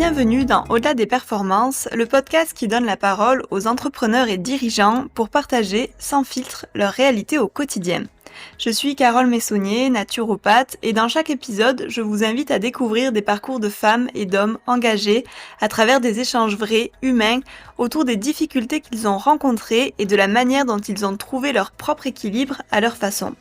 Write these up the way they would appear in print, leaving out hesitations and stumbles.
Bienvenue dans Au-delà des performances, le podcast qui donne la parole aux entrepreneurs et dirigeants pour partager, sans filtre, leur réalité au quotidien. Je suis Carole Messonnier, naturopathe, et dans chaque épisode, je vous invite à découvrir des parcours de femmes et d'hommes engagés à travers des échanges vrais, humains, autour des difficultés qu'ils ont rencontrées et de la manière dont ils ont trouvé leur propre équilibre à leur façon.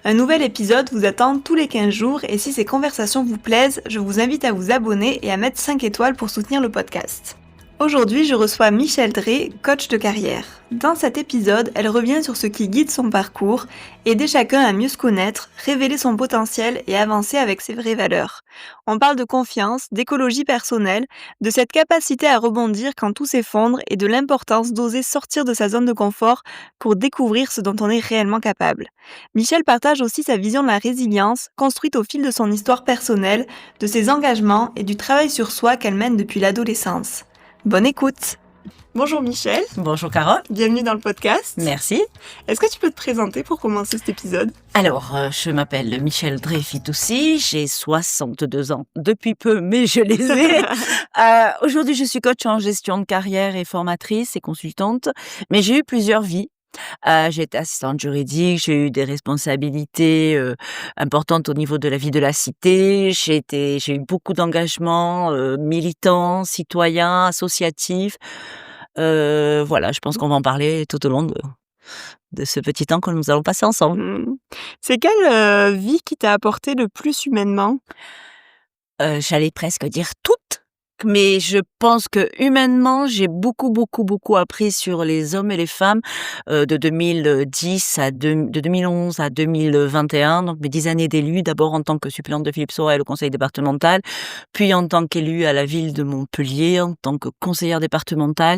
Un nouvel épisode vous attend tous les 15 jours et si ces conversations vous plaisent, je vous invite à vous abonner et à mettre 5 étoiles pour soutenir le podcast. Aujourd'hui, je reçois Michèle Drey, coach de carrière. Dans cet épisode, elle revient sur ce qui guide son parcours, aider chacun à mieux se connaître, révéler son potentiel et avancer avec ses vraies valeurs. On parle de confiance, d'écologie personnelle, de cette capacité à rebondir quand tout s'effondre et de l'importance d'oser sortir de sa zone de confort pour découvrir ce dont on est réellement capable. Michèle partage aussi sa vision de la résilience, construite au fil de son histoire personnelle, de ses engagements et du travail sur soi qu'elle mène depuis l'adolescence. Bonne écoute! Bonjour Michèle. Bonjour Carole. Bienvenue dans le podcast. Merci. Est-ce que tu peux te présenter pour commencer cet épisode? Alors, je m'appelle Michèle Drey Fitoussi, j'ai 62 ans depuis peu, mais je les ai. Aujourd'hui, je suis coach en gestion de carrière et formatrice et consultante, mais j'ai eu plusieurs vies. J'ai été assistante juridique, j'ai eu des responsabilités importantes au niveau de la vie de la cité. J'ai eu beaucoup d'engagements militants, citoyens, associatifs. Voilà, je pense qu'on va en parler tout au long de ce petit temps que nous allons passer ensemble. C'est quelle vie qui t'a apporté le plus humainement? J'allais presque dire toutes, mais je pense que humainement, j'ai beaucoup appris sur les hommes et les femmes de 2010 de 2011 à 2021, donc mes 10 années d'élue, d'abord en tant que suppléante de Philippe Saurat au conseil départemental, puis en tant qu'élue à la ville de Montpellier, en tant que conseillère départementale.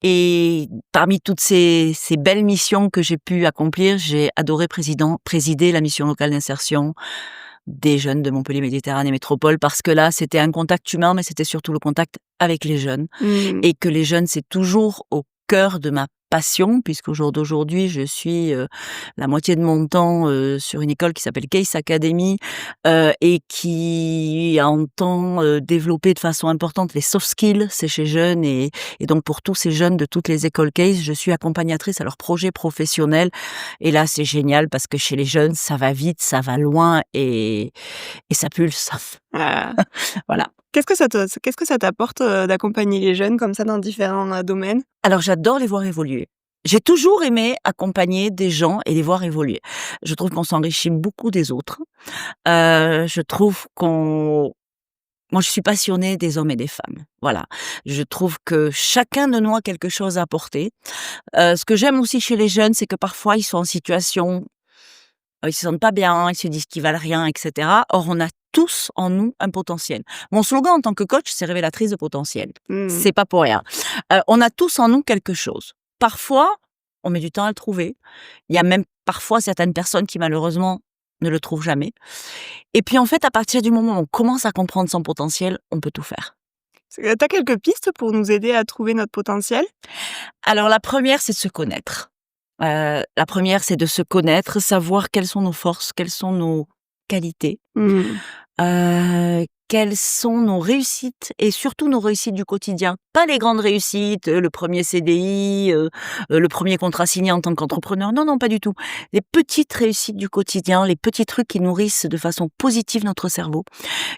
Et parmi toutes ces belles missions que j'ai pu accomplir, j'ai adoré présider la mission locale d'insertion des jeunes de Montpellier Méditerranée Métropole, parce que là, c'était un contact humain, mais c'était surtout le contact avec les jeunes. Et que les jeunes, c'est toujours au cœur de ma passion, puisqu'au jour d'aujourd'hui, je suis la moitié de mon temps sur une école qui s'appelle Case Academy et qui entend développer de façon importante les soft skills, c'est chez jeunes et donc pour tous ces jeunes de toutes les écoles Case, je suis accompagnatrice à leurs projets professionnels et là c'est génial parce que chez les jeunes, ça va vite, ça va loin et ça pulse. Ah. Voilà. Qu'est-ce que ça t'apporte d'accompagner les jeunes comme ça dans différents domaines? Alors j'adore les voir évoluer. J'ai toujours aimé accompagner des gens et les voir évoluer. Je trouve qu'on s'enrichit beaucoup des autres. Je trouve moi, je suis passionnée des hommes et des femmes. Voilà. Je trouve que chacun de nous a quelque chose à apporter. Ce que j'aime aussi chez les jeunes, c'est que parfois ils sont en situation, ils se sentent pas bien, ils se disent qu'ils valent rien, etc. Or, on a tous en nous un potentiel. Mon slogan en tant que coach, c'est révélatrice de potentiel. C'est pas pour rien. On a tous en nous quelque chose. Parfois, on met du temps à le trouver. Il y a même parfois certaines personnes qui malheureusement ne le trouvent jamais. Et puis en fait, à partir du moment où on commence à comprendre son potentiel, on peut tout faire. T'as quelques pistes pour nous aider à trouver notre potentiel? Alors la première, c'est de se connaître. La première, c'est de se connaître, savoir quelles sont nos forces, quelles sont nos qualités, quelles sont nos réussites et surtout nos réussites du quotidien. Pas les grandes réussites, le premier CDI, le premier contrat signé en tant qu'entrepreneur. Non, pas du tout. Les petites réussites du quotidien, les petits trucs qui nourrissent de façon positive notre cerveau,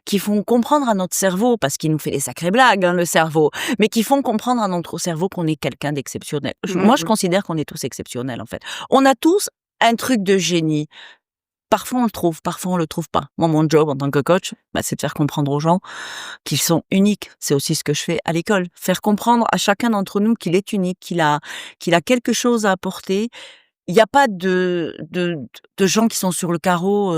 qui font comprendre à notre cerveau, parce qu'il nous fait des sacrées blagues, le cerveau, mais qui font comprendre à notre cerveau qu'on est quelqu'un d'exceptionnel. Moi, je considère qu'on est tous exceptionnels, en fait. On a tous un truc de génie. Parfois on le trouve, parfois on le trouve pas. Moi, mon job en tant que coach, c'est de faire comprendre aux gens qu'ils sont uniques. C'est aussi ce que je fais à l'école. Faire comprendre à chacun d'entre nous qu'il est unique, qu'il a quelque chose à apporter. Il n'y a pas de gens qui sont sur le carreau.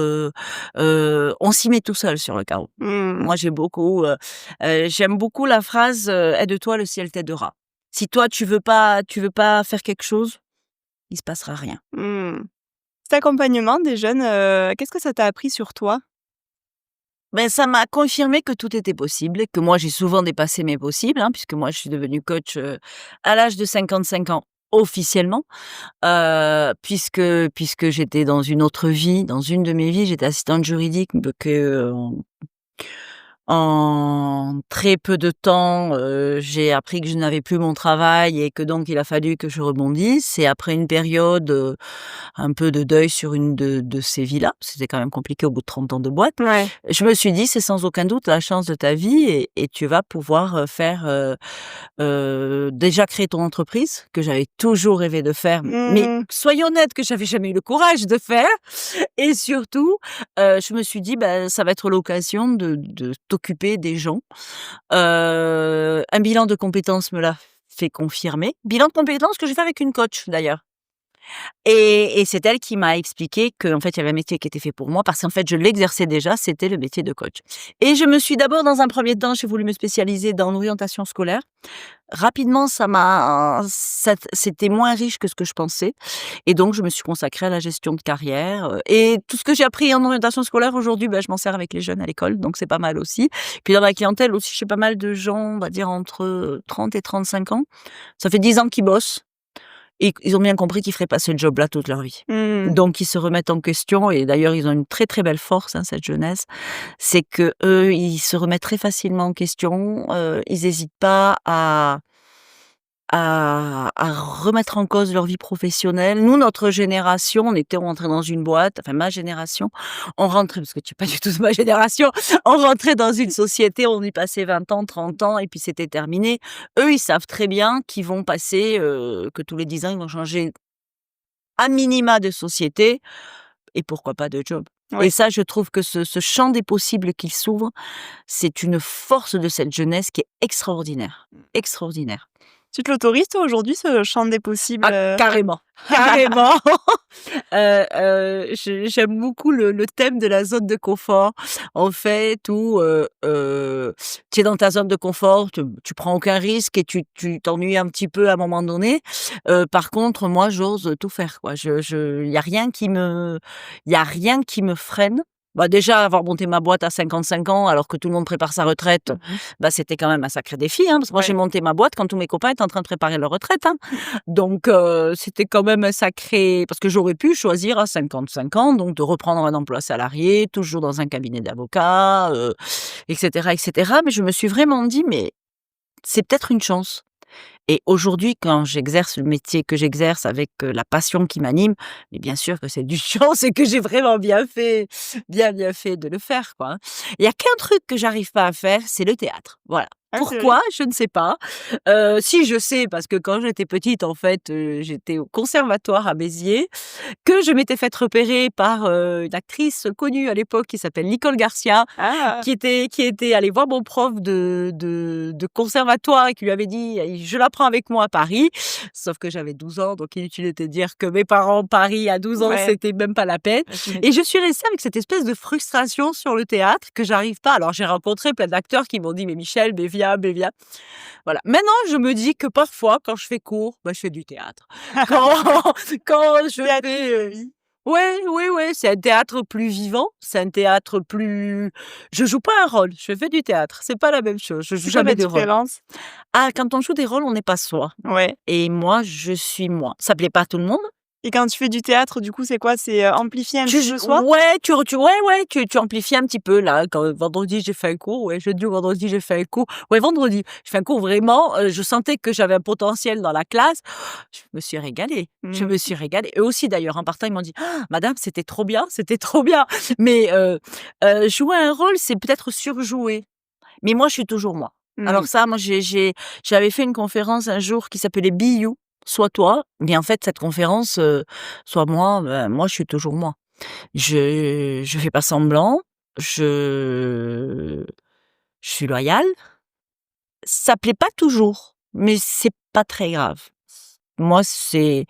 On s'y met tout seul sur le carreau. Moi, j'aime beaucoup la phrase aide-toi, le ciel t'aidera. Si toi tu veux pas faire quelque chose, il se passera rien. Cet accompagnement des jeunes, qu'est-ce que ça t'a appris sur toi? Ça m'a confirmé que tout était possible et que moi, j'ai souvent dépassé mes possibles, puisque moi, je suis devenue coach à l'âge de 55 ans officiellement, puisque j'étais dans une autre vie, dans une de mes vies, j'étais assistante juridique, En très peu de temps, j'ai appris que je n'avais plus mon travail et que donc il a fallu que je rebondisse et après une période, un peu de deuil sur une de ces vies-là, c'était quand même compliqué au bout de 30 ans de boîte. Ouais. Je me suis dit: «C'est sans aucun doute la chance de ta vie et tu vas pouvoir, faire, déjà créer ton entreprise», que j'avais toujours rêvé de faire, mais Mmh. soyons honnêtes que j'avais jamais eu le courage de faire et surtout, je me suis dit: «Bah, ça va être l'occasion de t'occuper des gens». Un bilan de compétences me l'a fait confirmer. Bilan de compétences que j'ai fait avec une coach d'ailleurs. Et c'est elle qui m'a expliqué qu'en fait, il y avait un métier qui était fait pour moi parce qu'en fait, je l'exerçais déjà, c'était le métier de coach. Et je me suis d'abord, dans un premier temps, j'ai voulu me spécialiser dans l'orientation scolaire. Rapidement, c'était moins riche que ce que je pensais. Et donc, je me suis consacrée à la gestion de carrière. Et tout ce que j'ai appris en orientation scolaire aujourd'hui, je m'en sers avec les jeunes à l'école, donc c'est pas mal aussi. Puis dans la clientèle aussi, j'ai pas mal de gens, on va dire entre 30 et 35 ans. Ça fait 10 ans qu'ils bossent. Et ils ont bien compris qu'ils feraient pas ce job-là toute leur vie. Mmh. Donc ils se remettent en question et d'ailleurs ils ont une très, très belle force, hein, cette jeunesse, c'est qu'eux, ils se remettent très facilement en question, ils hésitent pas à remettre en cause leur vie professionnelle. Nous, notre génération, on rentrait dans une boîte, enfin ma génération, on rentrait parce que tu es pas du tout de ma génération, on rentrait dans une société, on y passait 20 ans, 30 ans et puis c'était terminé. Eux, ils savent très bien qu'ils vont passer, que tous les 10 ans, ils vont changer à minima de société et pourquoi pas de job. Et Ouais. ça, je trouve que ce champ des possibles qui s'ouvre, c'est une force de cette jeunesse qui est extraordinaire, extraordinaire. Tu te l'autorises toi aujourd'hui ce champ des Ah possibles, carrément, carrément. J'aime beaucoup le thème de la zone de confort. En fait, où, tu es dans ta zone de confort, tu prends aucun risque et tu t'ennuies un petit peu à un moment donné. Par contre, moi, j'ose tout faire, quoi. Il y a rien qui me freine. Bah, déjà, avoir monté ma boîte à 55 ans, alors que tout le monde prépare sa retraite, Mmh. c'était quand même un sacré défi, hein, parce que moi, j'ai Ouais. monté ma boîte quand tous mes copains étaient en train de préparer leur retraite, hein. Donc c'était quand même un sacré parce que j'aurais pu choisir à 55 ans, donc de reprendre un emploi salarié, toujours dans un cabinet d'avocat, et cetera et cetera. Mais je me suis vraiment dit: «Mais c'est peut-être une chance». Et aujourd'hui, quand j'exerce le métier que j'exerce avec, la passion qui m'anime, mais bien sûr que c'est du chance et que j'ai vraiment bien fait de le faire, quoi, hein. Il y a qu'un truc que j'arrive pas à faire, c'est le théâtre. Voilà. Ah c'est vrai? Pourquoi? Je ne sais pas. Si je sais parce que quand j'étais petite, en fait, j'étais au conservatoire à Béziers, que je m'étais faite repérer par, une actrice connue à l'époque qui s'appelle Nicole Garcia, Ah! qui était allée voir mon prof de conservatoire et qui lui avait dit: «Je la prends avec moi à Paris». Sauf que j'avais 12 ans, donc inutile de te dire que mes parents, Paris à 12 ans, Ouais. c'était même pas la peine. Bah, tu m'étonnes. Et je suis restée avec cette espèce de frustration sur le théâtre que j'arrive pas. Alors j'ai rencontré plein d'acteurs qui m'ont dit: «Mais Michel, mais viens, mais viens». Voilà. Maintenant, je me dis que parfois, quand je fais cours, je fais du théâtre. Quand quand je Créatrice de fais, vie. ouais, ouais, ouais, c'est un théâtre plus vivant, c'est un théâtre plus je joue pas un rôle, je fais du théâtre, c'est pas la même chose, je joue C'est quoi la jamais de rôle. différence? Ah, quand on joue des rôles, on n'est pas soi Ouais. et moi, je suis moi. Ça plaît pas à tout le monde. Et quand tu fais du théâtre, du coup, c'est quoi? C'est, amplifier un Tu petit j peu soi? Ouais, tu amplifies un petit peu là, quand vendredi j'ai fait un cours, ouais, jeudi ou vendredi j'ai fait un cours. Ouais, vendredi, j'ai fait un cours vraiment, je sentais que j'avais un potentiel dans la classe. Je me suis régalée, je Mmh. me suis régalée. Eux aussi d'ailleurs, en partant, ils m'ont dit: «Ah madame, c'était trop bien, c'était trop bien». Mais jouer un rôle, c'est peut-être surjouer, mais moi je suis toujours moi. Mmh. Alors ça, moi j'avais fait une conférence un jour qui s'appelait «Be You», sois toi, mais en fait cette conférence, sois moi, moi je suis toujours moi. Je fais pas semblant, je je suis loyale. Ça plaît pas toujours, mais c'est pas très grave. Moi, c'est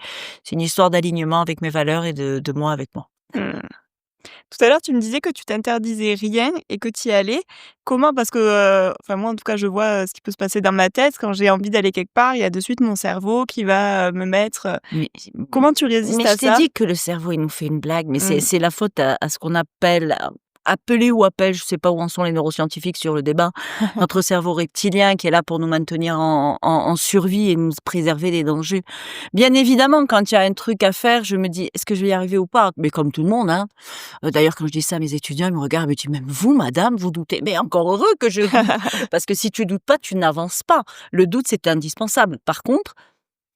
une histoire d'alignement avec mes valeurs et de moi avec moi. Mmh. Tout à l'heure, tu me disais que tu t'interdisais rien et que tu y allais. Comment? Parce que, enfin moi en tout cas, je vois, ce qui peut se passer dans ma tête. Quand j'ai envie d'aller quelque part, il y a de suite mon cerveau qui va, me mettre, Mais comment tu résistes mais je à t'ai ça? dit que le cerveau, il nous fait une blague, mais c'est Mmh. c'est la faute à ce qu'on appelle appeler ou appelle, je sais pas où en sont les neuroscientifiques sur le débat, notre cerveau reptilien qui est là pour nous maintenir en survie et nous préserver des dangers. Bien évidemment, quand il y a un truc à faire, je me dis: «Est-ce que je vais y arriver ou pas?» Mais comme tout le monde, hein. D'ailleurs, quand je dis ça à mes étudiants, ils me regardent, ils me disent: «Même vous, madame, vous doutez?» Mais encore heureux que je doute, parce que si tu doutes pas, tu n'avances pas. Le doute, c'est indispensable. Par contre,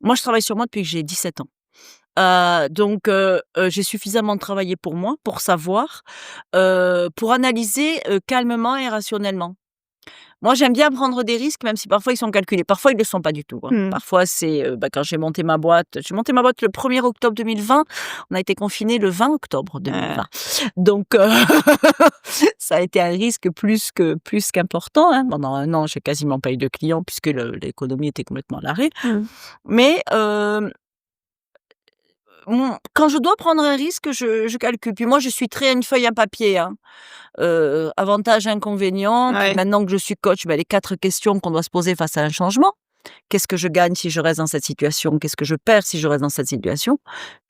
moi, je travaille sur moi depuis que j'ai 17 ans. J'ai suffisamment travaillé pour moi, pour savoir, pour analyser, calmement et rationnellement. Moi, j'aime bien prendre des risques, même si parfois ils sont calculés. Parfois, ils ne le sont pas du tout, hein. Mmh. Parfois, c'est, quand j'ai monté ma boîte le 1er octobre 2020. On a été confinés le 20 octobre 2020. Donc ça a été un risque plus qu'important, hein. Pendant 1 an, j'ai quasiment pas eu de clients puisque l'économie était complètement à l'arrêt. Mmh. Mais quand je dois prendre un risque, je calcule. Puis moi, je suis très une feuille, un papier, hein. Avantages, inconvénients. Puis Ouais. maintenant que je suis coach, les 4 questions qu'on doit se poser face à un changement. Qu'est-ce que je gagne si je reste dans cette situation? Qu'est-ce que je perds si je reste dans cette situation?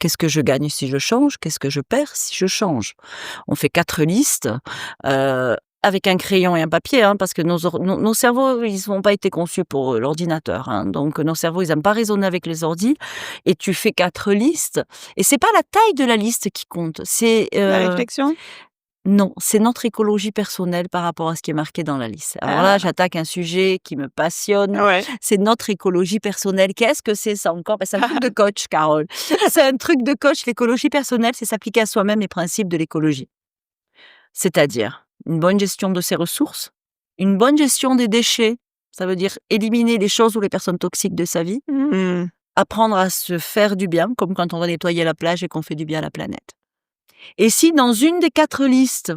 Qu'est-ce que je gagne si je change? Qu'est-ce que je perds si je change? On fait 4 listes, avec un crayon et un papier, hein, parce que nos cerveaux, ils n'ont pas été conçus pour, l'ordinateur, hein. Donc nos cerveaux, ils aiment pas raisonner avec les ordis et tu fais 4 listes et c'est pas la taille de la liste qui compte, c'est, La réflexion? non, c'est notre écologie personnelle par rapport à ce qui est marqué dans la liste. Alors là, Ah. j'attaque un sujet qui me passionne, Ouais. c'est notre écologie personnelle. Qu'est-ce que c'est ça encore? C'est un truc de coach, Carole. C'est un truc de coach. L'écologie personnelle, c'est s'appliquer à soi-même les principes de l'écologie. C'est-à-dire une bonne gestion de ses ressources, une bonne gestion des déchets, ça veut dire éliminer les choses ou les personnes toxiques de sa vie, Mmh. apprendre à se faire du bien, comme quand on va nettoyer la plage et qu'on fait du bien à la planète. Et si dans une des 4 listes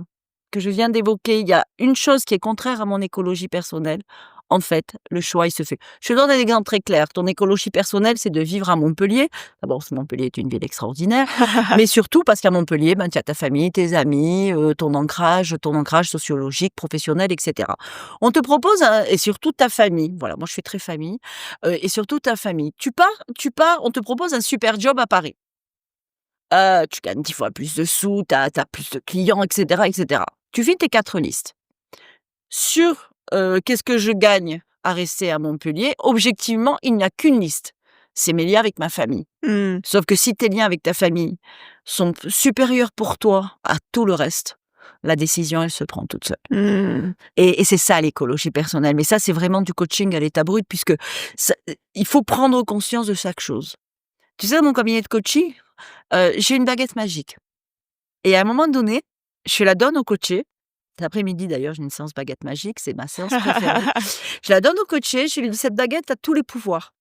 que je viens d'évoquer, il y a une chose qui est contraire à mon écologie personnelle, en fait, le choix, il se fait. Je te donne un exemple très clair. Ton écologie personnelle, c'est de vivre à Montpellier. D'abord, Montpellier est une ville extraordinaire, mais surtout parce qu'à Montpellier, tu as ta famille, tes amis, ton ancrage sociologique, professionnel, etc. On te propose, et surtout ta famille. Voilà, moi je suis très famille, et surtout ta famille. Tu pars, on te propose un super job à Paris. Tu gagnes 10 fois plus de sous, tu as plus de clients, et cetera, et cetera. Tu fais tes 4 listes. Sur, qu'est-ce que je gagne à rester à Montpellier? Objectivement, il n'y a qu'une liste. C'est mes liens avec ma famille. Mmh. Sauf que si tes liens avec ta famille sont supérieurs pour toi à tout le reste, la décision, elle se prend toute seule. Mmh. Et c'est ça l'écologie personnelle. Mais ça, c'est vraiment du coaching à l'état brut puisque ça il faut prendre conscience de chaque chose. Tu sais, dans mon cabinet de coaching, j'ai une baguette magique et à un moment donné, je la donne au coaché. Cet après-midi d'ailleurs, j'ai une séance baguette magique, c'est ma séance préférée. Je la donne au coaché, je lui dis: «Cette baguette a tous les pouvoirs.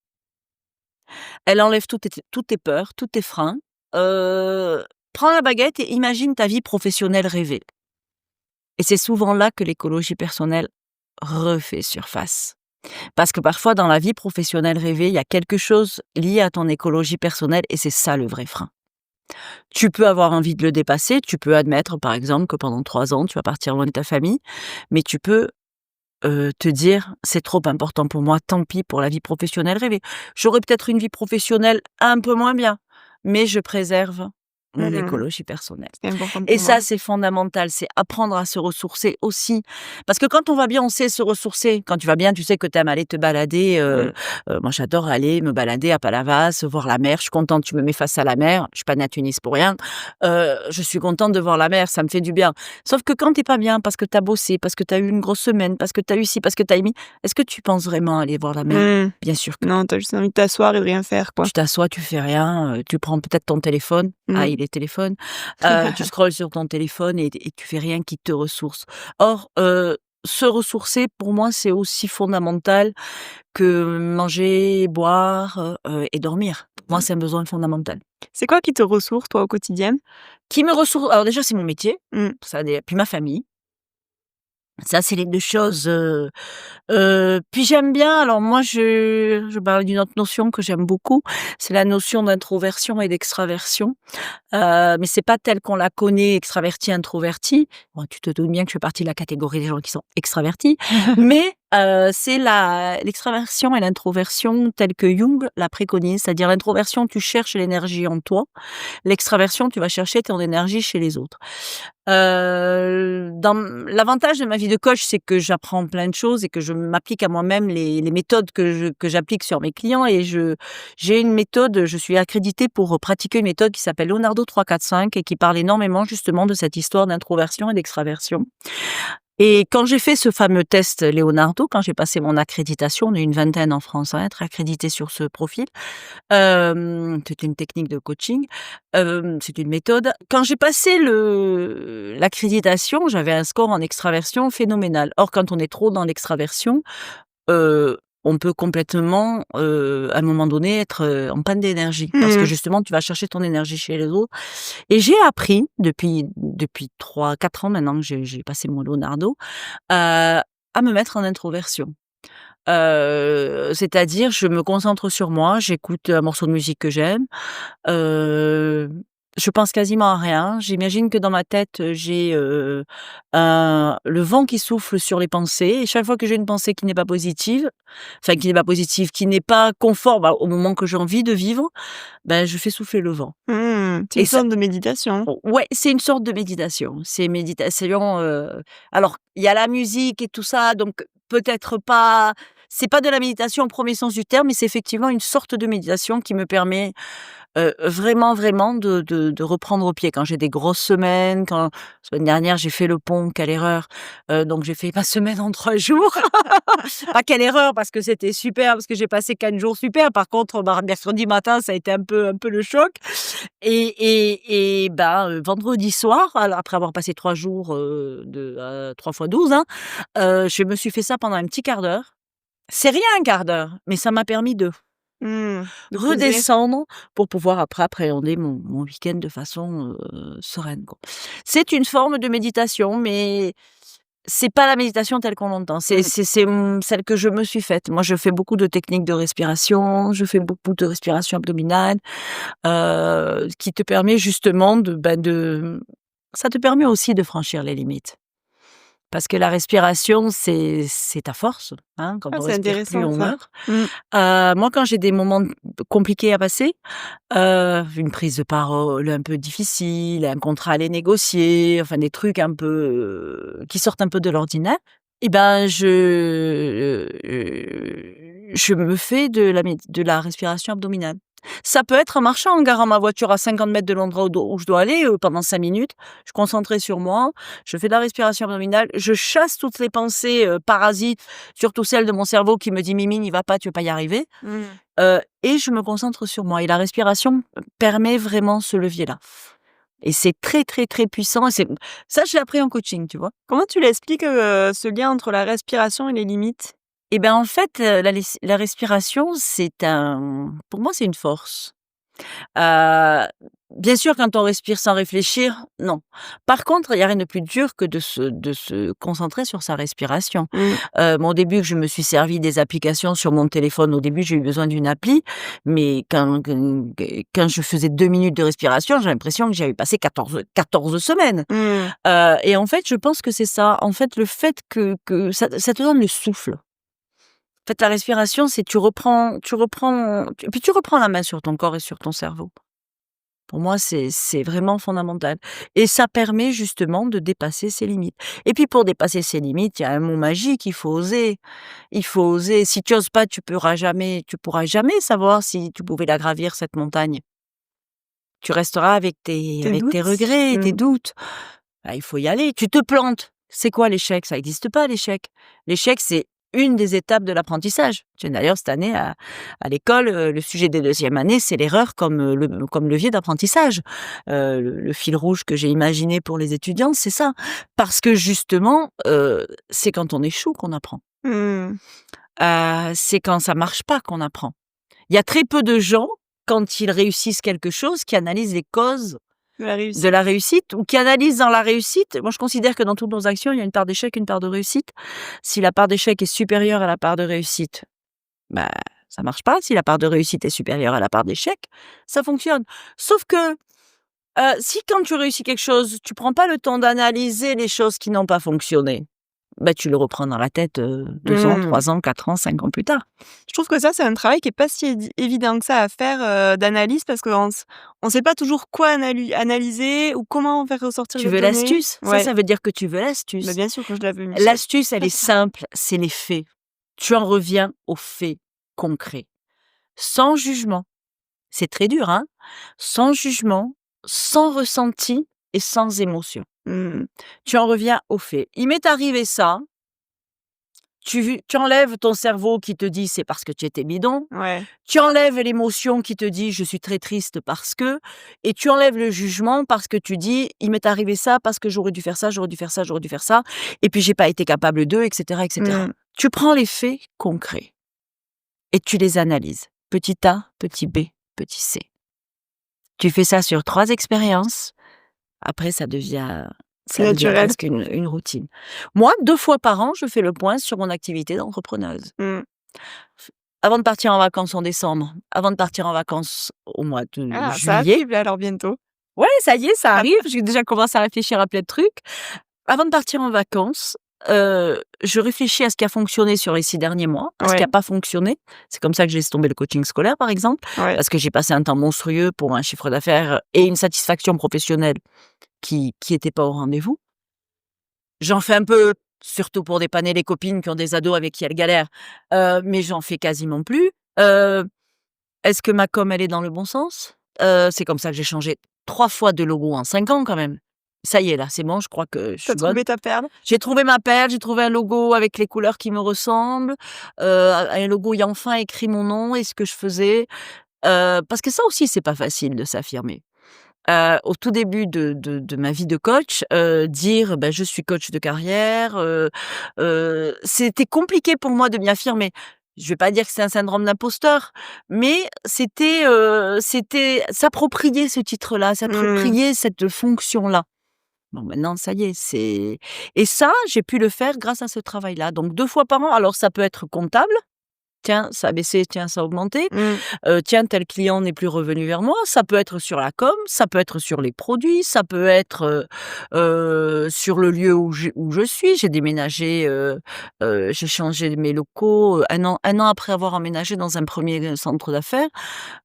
Elle enlève toutes tes peurs, tous tes freins. Prends la baguette et imagine ta vie professionnelle rêvée». Et c'est souvent là que l'écologie personnelle refait surface. Parce que parfois dans la vie professionnelle rêvée, il y a quelque chose lié à ton écologie personnelle et c'est ça le vrai frein. Tu peux avoir envie de le dépasser, tu peux admettre par exemple que pendant 3 ans, tu vas partir loin de ta famille, mais tu peux, te dire: «C'est trop important pour moi, tant pis pour la vie professionnelle rêvée. J'aurai peut-être une vie professionnelle un peu moins bien, mais je préserve mon Mmh. écologie personnelle». C'est important Et pour moi. ça, c'est fondamental, c'est apprendre à se ressourcer aussi. Parce que quand on va bien, on sait se ressourcer. Quand tu vas bien, tu sais que tu aimes aller te balader, Mmh. moi j'adore aller me balader à Palavas, voir la mer. Je suis contente, tu me mets face à la mer. Je suis pas née à Tunis pour rien. Je suis contente de voir la mer, ça me fait du bien. Sauf que quand tu es pas bien, parce que tu as bossé, parce que tu as eu une grosse semaine, parce que tu as eu ci, parce que tu as eu mi, est-ce que tu penses vraiment aller voir la mer? Mmh. Bien sûr que Non, tu as juste envie de t'asseoir et de rien faire, quoi. tu t'assois, tu fais rien, tu prends peut-être ton téléphone. Ah, Mmh. il est téléphone. Tu scrolles sur ton téléphone et tu fais rien qui te ressource. Or, se ressourcer pour moi, c'est aussi fondamental que manger, boire, et dormir. Pour moi, Mmh. c'est un besoin fondamental. C'est quoi qui te ressource, toi, au quotidien? Qui me ressource, alors déjà, c'est mon métier, Mmh. ça dé puis ma famille. Ça, c'est les 2 choses, puis j'aime bien, alors moi je parle d'une autre notion que j'aime beaucoup, c'est la notion d'introversion et d'extraversion. Mais c'est pas telle qu'on la connaît, extraverti, introverti. Bon, tu te doutes bien que je fais partie de la catégorie des gens qui sont extravertis, mais C'est l'extraversion et l'introversion telle que Jung la préconise. C'est-à-dire l'introversion, tu cherches l'énergie en toi. L'extraversion, tu vas chercher ton énergie chez les autres. Dans l'avantage de ma vie de coach, c'est que j'apprends plein de choses et que je m'applique à moi-même les méthodes que j'applique sur mes clients et j'ai une méthode, je suis accréditée pour pratiquer une méthode qui s'appelle Leonardo 3-4-5 et qui parle énormément justement de cette histoire d'introversion et d'extraversion. Et quand j'ai fait ce fameux test Leonardo, quand j'ai passé mon accréditation, on est une vingtaine en France à être accrédités sur ce profil. C'est une technique de coaching, c'est une méthode. Quand j'ai passé l'accréditation, j'avais un score en extraversion phénoménal. Or, quand on est trop dans l'extraversion, on peut complètement, à un moment donné, être, en panne d'énergie. Parce que Mmh. justement, tu vas chercher ton énergie chez les autres. Et j'ai appris depuis 3-4 ans maintenant que j'ai passé mon Leonardo, à me mettre en introversion. C'est-à-dire je me concentre sur moi, j'écoute un morceau de musique que j'aime, heu, je pense quasiment à rien. J'imagine que dans ma tête, j'ai, le vent qui souffle sur les pensées et chaque fois que j'ai une pensée qui n'est pas positive, enfin qui n'est pas positive, qui n'est pas conforme au moment que j'ai envie de vivre, ben, je fais souffler le vent Mmh. C'est et une ça sorte de méditation. ouais, c'est une sorte de méditation. C'est méditation, alors il y a la musique et tout ça, donc peut-être pas c'est pas de la méditation au premier sens du terme, mais c'est effectivement une sorte de méditation qui me permet, vraiment, vraiment de reprendre pied. Quand j'ai des grosses semaines, quand la semaine dernière j'ai fait le pont, quelle erreur, donc j'ai fait ma semaine en 3 jours. Pas quelle erreur parce que c'était super, parce que j'ai passé 4 jours super. Par contre, mercredi matin, ça a été un peu le choc vendredi soir, après avoir passé 3 jours, 3 fois 12, hein, je me suis fait ça pendant un petit quart d'heure. C'est rien un quart d'heure, mais ça m'a permis de Mmh. De poser. redescendre pour pouvoir après appréhender mon week-end de façon, sereine, quoi. C'est une forme de méditation, mais c'est pas la méditation telle qu'on l'entend. Mmh. Celle que je me suis faite. Moi, je fais beaucoup de techniques de respiration, je fais beaucoup de respiration abdominale, qui te permet justement ça te permet aussi de franchir les limites. Parce que la respiration, c'est ta force, hein. Quand Ah, on c'est respire plus, intéressant on ça. meurt. Mmh. Moi, quand j'ai des moments compliqués à passer, une prise de parole un peu difficile, un contrat à aller négocier, enfin des trucs un peu, qui sortent un peu de l'ordinaire, et ben je me fais de la respiration abdominale. Ça peut être en marchant, en garant ma voiture à 50 mètres de l'endroit où je dois aller, pendant 5 minutes. Je suis concentrée sur moi, je fais de la respiration abdominale, je chasse toutes les pensées, parasites, surtout celles de mon cerveau qui me dit: «Mimi, n'y va pas, tu vas pas y arriver». Mmh. Et je me concentre sur moi et la respiration permet vraiment ce levier-là et c'est très, très, très puissant et c'est ça, je l'ai appris en coaching, tu vois? Comment tu l'expliques, ce lien entre la respiration et les limites? Et ben, en fait, la respiration, pour moi, c'est une force. Heu, Bien sûr, quand on respire sans réfléchir, non. Par contre, il y a rien de plus dur que de se concentrer sur sa respiration. Mmh. Au début, je me suis servi des applications sur mon téléphone. Au début, j'ai eu besoin d'une appli, mais quand je faisais 2 minutes de respiration, j'ai l'impression que j'avais passé 14 semaines. Mmh. Et en fait, je pense que c'est ça. En fait, le fait que ça te donne le souffle. En fait, la respiration, c'est tu reprends la main sur ton corps et sur ton cerveau. Pour moi, c'est vraiment fondamental et ça permet justement de dépasser ses limites et puis pour dépasser ses limites, il y a un mot magique, il faut oser. Il faut oser. Si tu oses pas, tu pourras jamais savoir si tu pouvais la gravir cette montagne. Tu resteras avec tes Tes avec tes doutes? regrets, tes Mmh. doutes. Bah, il faut y aller. Tu te plantes. C'est quoi l'échec? Ça n'existe pas l'échec. L'échec, c'est une des étapes de l'apprentissage. Tiens, d'ailleurs, cette année à l'école, le sujet des 2e années, c'est l'erreur comme levier d'apprentissage. Le fil rouge que j'ai imaginé pour les étudiants, c'est ça. Parce que justement, c'est quand on échoue qu'on apprend. Mmh. C'est quand ça marche pas qu'on apprend. Il y a très peu de gens, quand ils réussissent quelque chose, qui analysent les causes De la de réussite. la réussite ou qui analyse dans la réussite. Moi, je considère que dans toutes nos actions, il y a une part d'échec, une part de réussite. Si la part d'échec est supérieure à la part de réussite, bah, ça marche pas. Si la part de réussite est supérieure à la part d'échec, ça fonctionne. Sauf que, si quand tu réussis quelque chose, tu prends pas le temps d'analyser les choses qui n'ont pas fonctionné, bah, tu le reprends dans la tête 2 ans, 3 ans, 4 ans, 5 ans plus tard. Je trouve que ça, c'est un travail qui est pas si évident que ça à faire, d'analyse parce qu'on sait pas toujours quoi analyser ou comment faire ressortir Tu les veux données. l'astuce? Ouais, Ça veut dire que tu veux bah, l'astuce. bien sûr que je la veux, Michel. L'astuce, elle est simple, c'est les faits. Tu en reviens aux faits concrets, sans jugement. C'est très dur, hein? Sans jugement, sans ressenti et sans émotion. Mmh. Tu en reviens aux faits. Il m'est arrivé ça, tu enlèves ton cerveau qui te dit: «C'est parce que tu étais bidon». Ouais. Tu enlèves l'émotion qui te dit: «Je suis très triste parce que» et tu enlèves le jugement parce que tu dis: «Il m'est arrivé ça parce que j'aurais dû faire ça, j'aurais dû faire ça, j'aurais dû faire ça et puis j'ai pas été capable de» et cetera et cetera. Mmh. Tu prends les faits concrets et tu les analyses. Petit A, petit B, petit C. Tu fais ça sur 3 expériences, après Plus ça devient naturel. presque une routine. Moi, 2 fois par an, je fais le point sur mon activité d'entrepreneuse. Mmh. Avant de partir en vacances en décembre, avant de partir en vacances au mois de Ah, ça juillet. arrive là alors bientôt. Ouais, ça y est, ça arrive, j'ai déjà commencé à réfléchir à plein de trucs. Avant de partir en vacances, je réfléchis à ce qui a fonctionné sur les 6 derniers mois, à ce qui Ouais, a pas fonctionné. C'est comme ça que j'ai laissé tomber le coaching scolaire, par exemple, ouais. parce que j'ai passé un temps monstrueux pour un chiffre d'affaires et une satisfaction professionnelle qui était pas au rendez-vous. J'en fais un peu, surtout pour dépanner les copines qui ont des ados avec qui elles galèrent, mais j'en fais quasiment plus. Heu, Est-ce que ma com, elle est dans le bon sens? C'est comme ça que j'ai changé 3 fois de logo en 5 ans quand même. Ça y est là, c'est bon, je crois que je Tu as suis bonne. trouvé ta perle? J'ai trouvé ma perle, j'ai trouvé un logo avec les couleurs qui me ressemblent, un logo où il y a enfin écrit mon nom et ce que je faisais, parce que ça aussi c'est pas facile de s'affirmer. Au tout début de ma vie de coach, dire: «Bah, je suis coach de carrière», c'était compliqué pour moi de m'y affirmer. Je vais pas dire que c'est un syndrome d'imposteur, mais c'était s'approprier ce titre-là, Mmh. s'approprier cette fonction-là. Bon, maintenant, ça y est, c'est et ça, j'ai pu le faire grâce à ce travail-là. Donc 2 fois par an, alors ça peut être comptable. Tiens, ça a baissé, tiens, ça a augmenté. Mmh. Tiens, tel client n'est plus revenu vers moi. Ça peut être sur la com, ça peut être sur les produits, ça peut être, sur le lieu où je suis. J'ai déménagé, j'ai changé mes locaux, 1 an après avoir emménagé dans un premier centre d'affaires.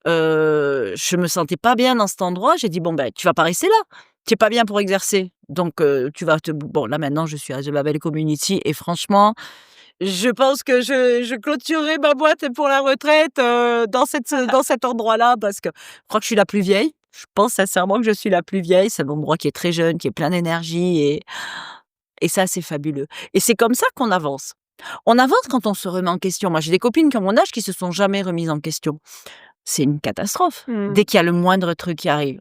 Je me sentais pas bien dans cet endroit. J'ai dit: «Bon, ben, tu vas pas rester là. Tu es pas bien pour exercer, donc tu vas te» bon, là, maintenant, je suis à The Babel Community et franchement, je pense que je clôturerai ma boîte pour la retraite, dans cet endroit-là parce que je crois que je suis la plus vieille. Je pense sincèrement que je suis la plus vieille. C'est un endroit qui est très jeune, qui est plein d'énergie et ça, c'est fabuleux et c'est comme ça qu'on avance. On avance quand on se remet en question. Moi, j'ai des copines qui ont mon âge qui se sont jamais remises en question. C'est une catastrophe. Mmh. Dès qu'il y a le moindre truc qui arrive.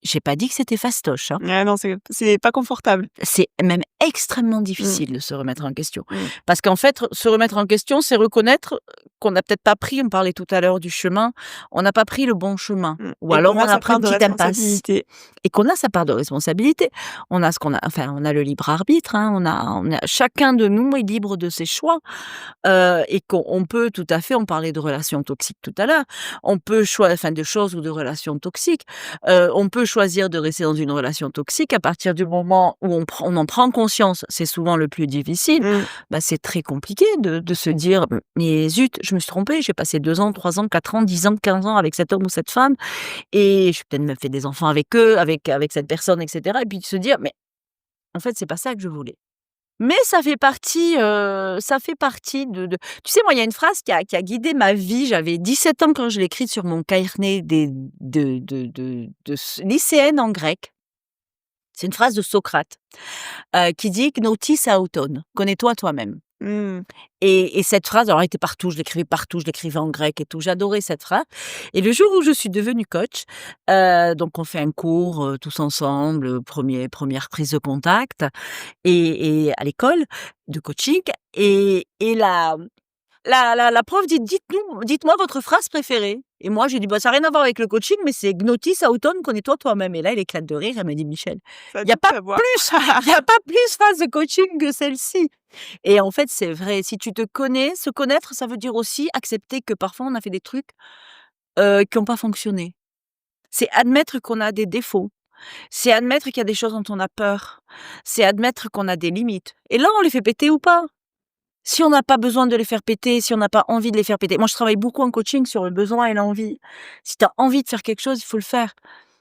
J'ai pas dit que c'était fastoche, hein. Ah non, c'est pas confortable. C'est même extrêmement Mmh. difficile de se remettre en question. Mmh. Parce qu'en fait, se remettre en question, c'est reconnaître qu'on n'a peut-être pas pris, on parlait tout à l'heure du chemin, on n'a pas pris le bon chemin. Mmh Ou et alors qu'on on a a sa pris part une de petite impasse. responsabilité. Et qu'on a sa part de responsabilité. On a ce qu'on a, enfin, on a le libre arbitre, hein, chacun de nous est libre de ses choix. Et qu'on peut tout à fait, on parlait de relations toxiques tout à l'heure, on peut enfin de choses ou de relations toxiques, on peut choisir de rester dans une relation toxique à partir du moment où on en prend conscience, c'est souvent le plus difficile, Mmh. bah, c'est très compliqué de se dire: «Mais zut, je me suis trompée, j'ai passé 2 ans, 3 ans, 4 ans, 10 ans, 15 ans avec cet homme ou cette femme et j'ai peut-être même fait des enfants avec eux, avec cette personne et cetera» et puis de se dire: «Mais en fait, c'est pas ça que je voulais». Mais ça fait partie de tu sais, moi, il y a une phrase qui a guidé ma vie, j'avais 17 ans quand je l'ai écrite sur mon carnet de lycéenne en grec. C'est une phrase de Socrate, qui dit: «Gnotis auton», connais-toi toi-même. Mmh. Et cette phrase, alors elle était partout, je l'écrivais en grec et tout, j'adorais cette phrase et le jour où je suis devenue coach, donc on fait un cours, tous ensemble, 1re prise de contact et à l'école de coaching et la prof dit: «Dites-moi votre phrase préférée» et moi j'ai dit: «Bah, ça a rien à voir avec le coaching, mais c'est Gnotis auton, connais-toi toi-même» et là elle éclate de rire, elle m'a dit: «Michel, Ça a il y a toute pas sa voix. plus il y a pas plus phrase de coaching que celle-ci». Et en fait, c'est vrai, si tu te connais, se connaître, ça veut dire aussi accepter que parfois on a fait des trucs, qui ont pas fonctionné. C'est admettre qu'on a des défauts. C'est admettre qu'il y a des choses dont on a peur. C'est admettre qu'on a des limites. Et là, on les fait péter ou pas. Si on n'a pas besoin de les faire péter, si on n'a pas envie de les faire péter. Moi, je travaille beaucoup en coaching sur le besoin et l'envie. Si tu as envie de faire quelque chose, il faut le faire.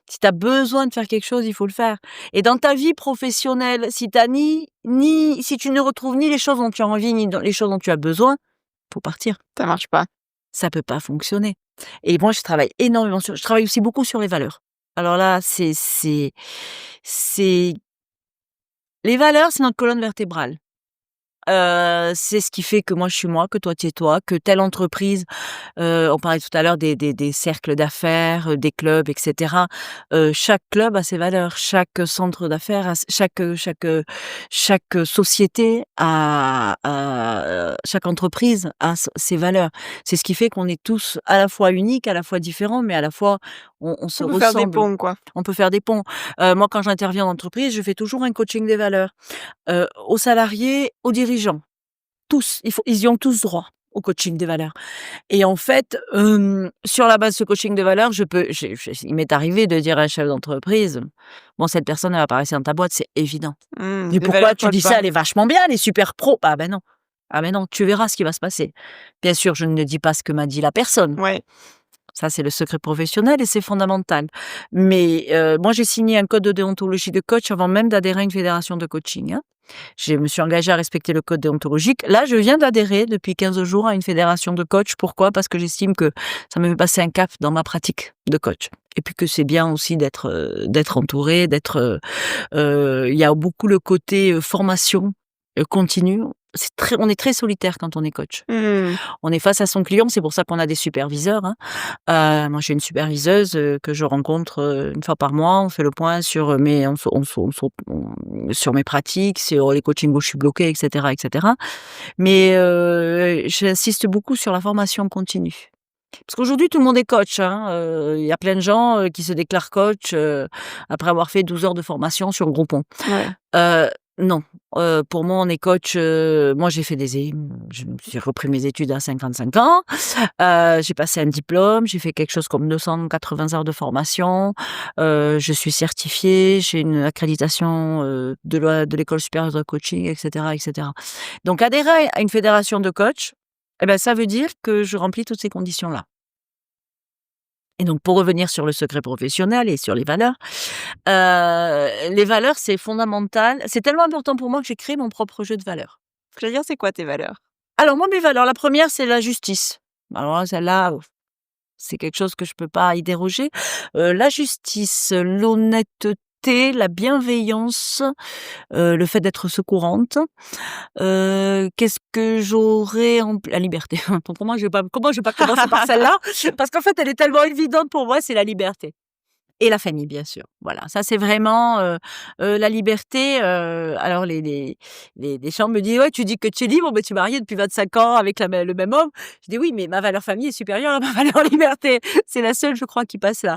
Si tu as besoin de faire quelque chose, il faut le faire. Et dans ta vie professionnelle, si t'as si tu ne retrouves ni les choses dont tu as envie, ni les choses dont tu as besoin, faut partir. Ça marche pas. Ça peut pas fonctionner. Et moi, je travaille énormément je travaille aussi beaucoup sur les valeurs. Alors là, c'est les valeurs, c'est notre colonne vertébrale. C'est ce qui fait que moi, je suis moi, que toi, tu es toi, que telle entreprise, on parlait tout à l'heure des cercles d'affaires, des clubs, et cetera. Chaque club a ses valeurs, chaque centre d'affaires a chaque société chaque entreprise a ses valeurs. C'est ce qui fait qu'on est tous à la fois uniques, à la fois différents, mais à la fois on se On peut faire des ressemble. ponts, quoi. On peut faire des ponts. Moi, quand j'interviens en entreprise, je fais toujours un coaching des valeurs. Aux salariés, aux dirigeants. Tous, ils y ont tous droit au coaching des valeurs. Et en fait, sur la base de ce coaching de valeurs, il m'est arrivé de dire à un chef d'entreprise, bon, cette personne, elle va pas rester dans ta boîte, c'est évident. Mais Les pourquoi valeurs tu collent dis pas. ça? Elle est vachement bien, elle est super pro. Ah ben non. Ah ben non, tu verras ce qui va se passer. Bien sûr, je ne dis pas ce que m'a dit la personne. Ouais. Ça, c'est le secret professionnel et c'est fondamental. Mais moi, j'ai signé un code de déontologie de coach avant même d'adhérer à une fédération de coaching. Hein. Je me suis engagée à respecter le code déontologique. Là, je viens d'adhérer depuis 15 jours à une fédération de coach. Pourquoi? Parce que j'estime que ça me fait passer un cap dans ma pratique de coach. Et puis que c'est bien aussi d'être entouré, il y a beaucoup le côté formation continue. On est très solitaire quand on est coach. On est face à son client, c'est pour ça qu'on a des superviseurs. Hein. Moi, j'ai une superviseuse que je rencontre une fois par mois. On fait le point sur sur mes pratiques, sur les coachings où je suis bloquée, etc., etc. Mais j'insiste beaucoup sur la formation continue. Parce qu'aujourd'hui, tout le monde est coach. Hein. Il y a plein de gens qui se déclarent coach après avoir fait 12 heures de formation sur Groupon. Ouais. Non, pour moi, on est coach. Moi, j'ai repris mes études à 55 ans. J'ai passé un diplôme. J'ai fait quelque chose comme 280 heures de formation. Je suis certifiée. J'ai une accréditation de l'école supérieure de coaching, etc., etc. Donc, adhérer à une fédération de coach, ça veut dire que je remplis toutes ces conditions-là. Et donc, pour revenir sur le secret professionnel et sur les valeurs, c'est fondamental. C'est tellement important pour moi que j'ai créé mon propre jeu de valeurs. Je veux dire, c'est quoi tes valeurs? Alors moi, mes valeurs, la première, c'est la justice. Alors là, celle-là, c'est quelque chose que je peux pas y déroger. La justice, l'honnêteté, la bienveillance, le fait d'être secourante. Qu'est-ce que j'aurais la liberté. Pour moi, comment je vais pas commencer par celle-là? Parce qu'en fait, elle est tellement évidente pour moi, c'est la liberté. Et la famille, bien sûr. Voilà, ça c'est vraiment la liberté. Alors les gens me disent: «Ouais, tu dis que tu es libre, mais tu es mariée depuis 25 ans avec le même homme». Je dis: «Oui, mais ma valeur famille est supérieure à ma valeur liberté». C'est la seule, je crois, qui passe là.